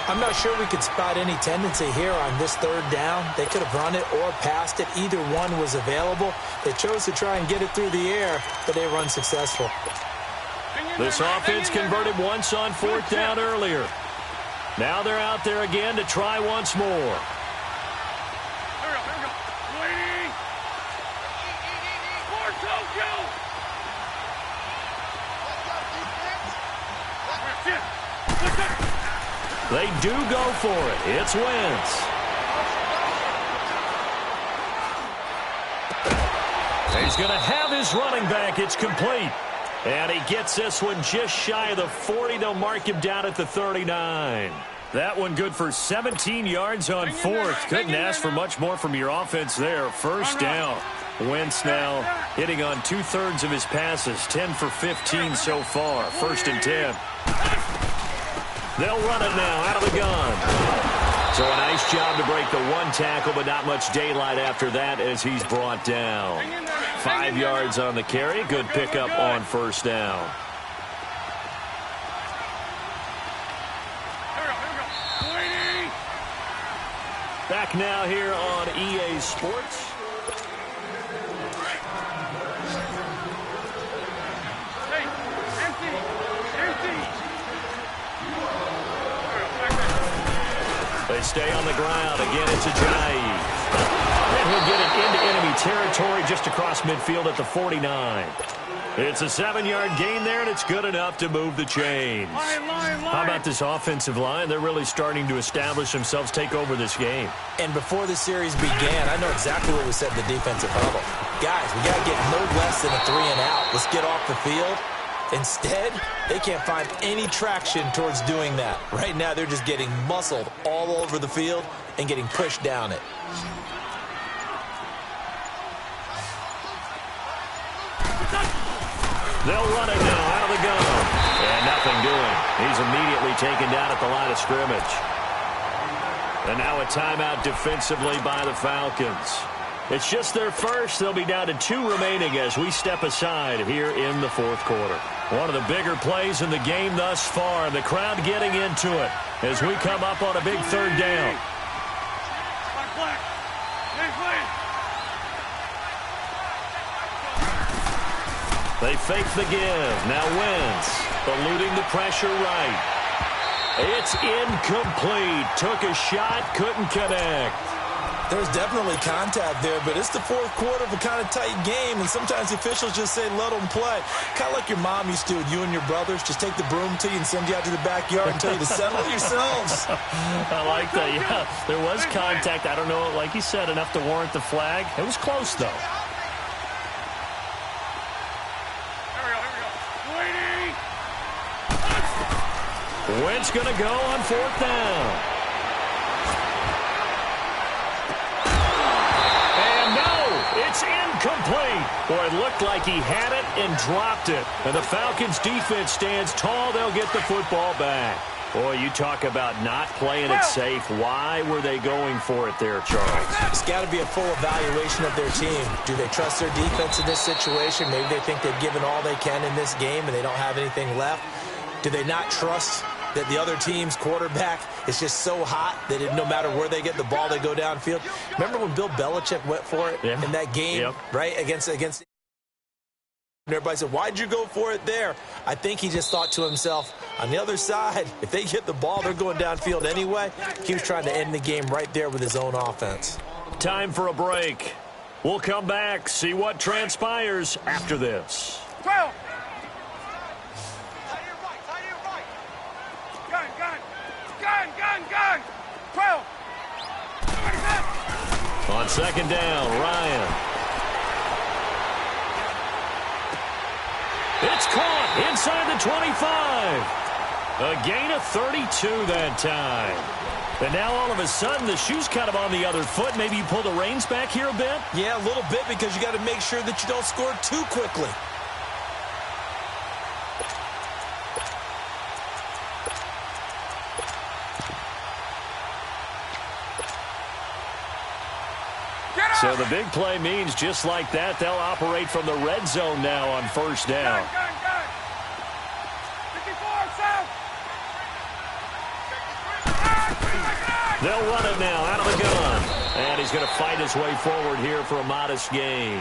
I'm not sure we could spot any tendency here on this 3rd down. They could have run it or passed it. Either one was available. They chose to try and get it through the air, but they were unsuccessful. This offense converted once on 4th down earlier. Now they're out there again to try once more. Here we go. Waiting. For Tokyo. They do go for it. It's Wentz. He's going to have his running back. It's complete. And he gets this one just shy of the 40. They'll mark him down at the 39. That one good for 17 yards on 4th. Couldn't ask for much more from your offense there. First down. Wentz now hitting on 2/3 of his passes. 10 for 15 so far. 1st and 10. They'll run it now out of the gun. So a nice job to break the 1 tackle, but not much daylight after that as he's brought down. 5 yards on the carry. Good pickup on 1st down. Back now here on EA Sports. They stay on the ground. Again, it's Ajayi. And he'll get it into enemy territory just across midfield at the 49. It's a 7-yard gain there, and it's good enough to move the chains. How about this offensive line? They're really starting to establish themselves, take over this game. And before the series began, I know exactly what we said in the defensive huddle. Guys, we got to get no less than a 3-and-out. Let's get off the field. Instead, they can't find any traction towards doing that. Right now, they're just getting muscled all over the field and getting pushed down it. They'll run it now out of the gun. And nothing doing. He's immediately taken down at the line of scrimmage. And now a timeout defensively by the Falcons. It's just their first. They'll be down to 2 remaining as we step aside here in the 4th quarter. One of the bigger plays in the game thus far. The crowd getting into it as we come up on a big 3rd down. They fake the give. Now Wentz eluding the pressure right. It's incomplete. Took a shot, couldn't connect. There's definitely contact there, but it's the 4th quarter of a kind of tight game, and sometimes the officials just say, let them play. Kind of like your mom used to with you and your brothers. Just take the broom to you and send you out to the backyard and tell you to settle yourselves. I like that, yeah. There was contact. I don't know, like you said, enough to warrant the flag. It was close, though. Wentz going to go on 4th down. And no, it's incomplete. Boy, it looked like he had it and dropped it. And the Falcons defense stands tall. They'll get the football back. Boy, you talk about not playing it safe. Why were they going for it there, Charles? It's got to be a full evaluation of their team. Do they trust their defense in this situation? Maybe they think they've given all they can in this game and they don't have anything left. Do they not trust that the other team's quarterback is just so hot that no matter where they get the ball, they go downfield? Remember when Bill Belichick went for it in that game, right, against and everybody said, why'd you go for it there? I think he just thought to himself, on the other side, if they get the ball, they're going downfield anyway. He was trying to end the game right there with his own offense. Time for a break. We'll come back, see what transpires after this. 12. Gun. On second down, Ryan. It's caught inside the 25. A gain of 32 that time. And now all of a sudden the shoe's kind of on the other foot. Maybe you pull the reins back here a bit? Yeah, a little bit because you got to make sure that you don't score too quickly. So the big play means just like that, they'll operate from the red zone now on first down. Gun. 54, south. They'll run it now out of the gun. And he's going to fight his way forward here for a modest gain.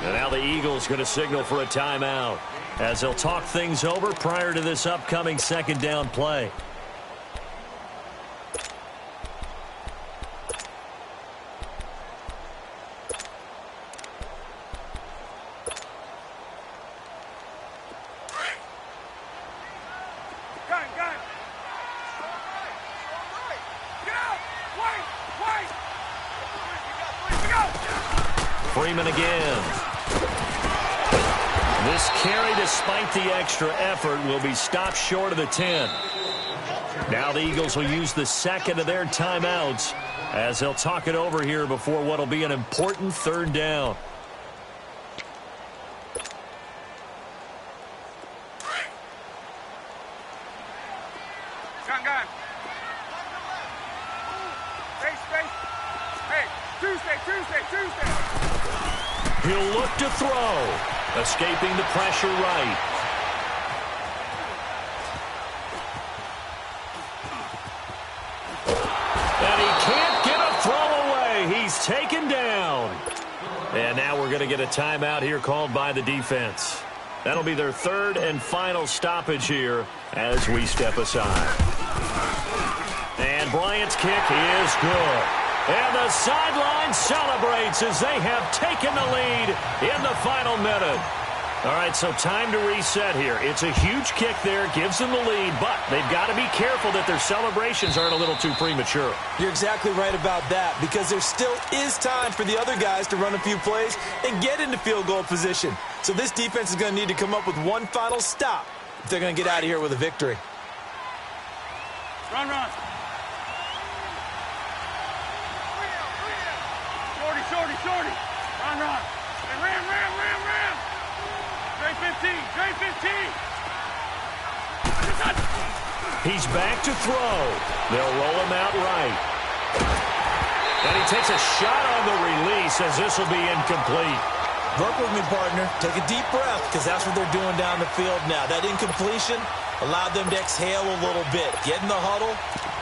And now the Eagles going to signal for a timeout as they'll talk things over prior to this upcoming second down play. Freeman again. This carry, despite the extra effort, will be stopped short of the 10. Now the Eagles will use the second of their timeouts as they'll talk it over here before what will be an important third down. Gun. Space. Hey, Tuesday. He'll look to throw. Escaping the pressure right. And he can't get a throw away. He's taken down. And now we're going to get a timeout here called by the defense. That'll be their third and final stoppage here as we step aside. And Bryant's kick is good. And the sideline celebrates as they have taken the lead in the final minute. All right, so time to reset here. It's a huge kick there, gives them the lead, but they've got to be careful that their celebrations aren't a little too premature. You're exactly right about that because there still is time for the other guys to run a few plays and get into field goal position. So this defense is going to need to come up with one final stop if they're going to get out of here with a victory. Run. Shorty. Run. And ram. Drain 15. He's back to throw. They'll roll him out right. And he takes a shot on the release as this will be incomplete. Work with me, partner. Take a deep breath because that's what they're doing down the field now. That incompletion allowed them to exhale a little bit. Get in the huddle,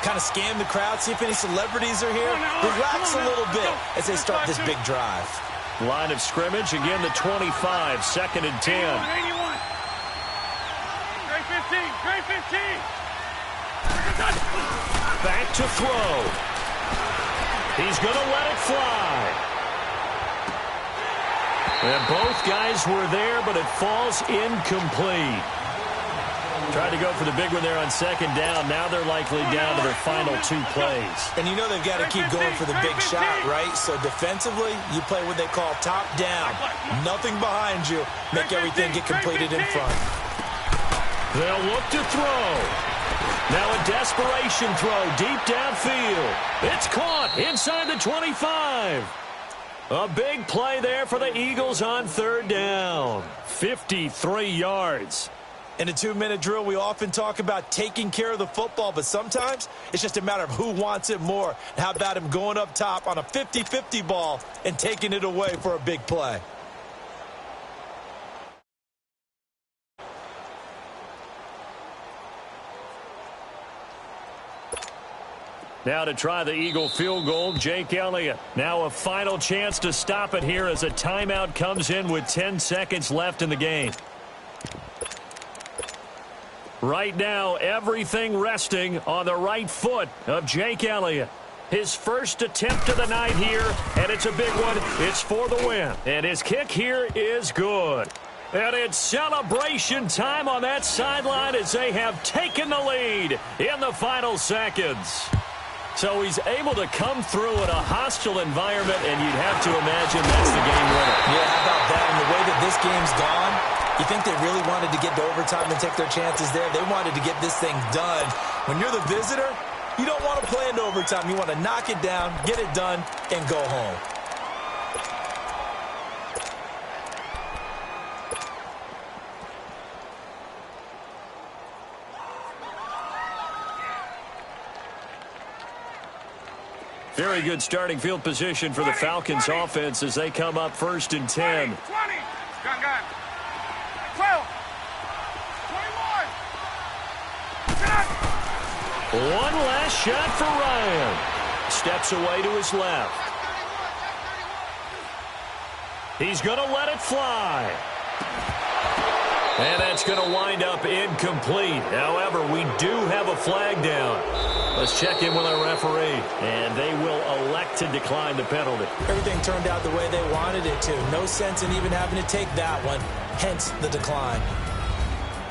kind of scan the crowd, see if any celebrities are here. Relax a little bit as they start this big drive. Line of scrimmage, again the 25, second and 10. 81. Drain 15. Back to throw. He's going to let it fly. And both guys were there, but it falls incomplete. Tried to go for the big one there on second down. Now they're likely down to their final two plays. And you know they've got to keep going for the big shot, right? So defensively, you play what they call top down. Nothing behind you. Make everything get completed in front. They'll look to throw. Now a desperation throw deep downfield. It's caught inside the 25. A big play there for the Eagles on third down. 53 yards. In a 2-minute drill, we often talk about taking care of the football, but sometimes it's just a matter of who wants it more. How about him going up top on a 50-50 ball and taking it away for a big play? Now to try the Eagle field goal, Jake Elliott. Now a final chance to stop it here as a timeout comes in with 10 seconds left in the game. Right now, everything resting on the right foot of Jake Elliott. His first attempt of the night here, and it's a big one. It's for the win. And his kick here is good. And it's celebration time on that sideline as they have taken the lead in the final seconds. So he's able to come through in a hostile environment, and you'd have to imagine that's the game winner. Yeah, how about that? And the way that this game's gone, you think they really wanted to get to overtime and take their chances there? They wanted to get this thing done. When you're the visitor, you don't want to play into overtime. You want to knock it down, get it done, and go home. Very good starting field position for the Falcons offense as they come up 1st and 10. 20. Gun. 12. 21. One last shot for Ryan. Steps away to his left. He's going to let it fly. And that's going to wind up incomplete. However, we do have a flag down. Let's check in with our referee. And they will elect to decline the penalty. Everything turned out the way they wanted it to. No sense in even having to take that one. Hence the decline.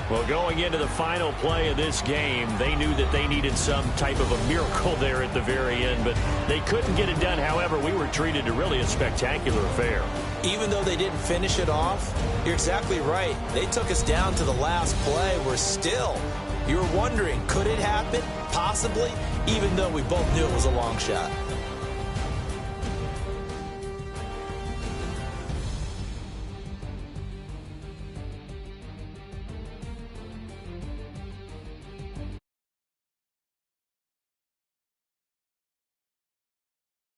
Well, going into the final play of this game, they knew that they needed some type of a miracle there at the very end, but they couldn't get it done. However, we were treated to really a spectacular affair. Even though they didn't finish it off, you're exactly right. They took us down to the last play. We're still, you're wondering, could it happen? Possibly, even though we both knew it was a long shot.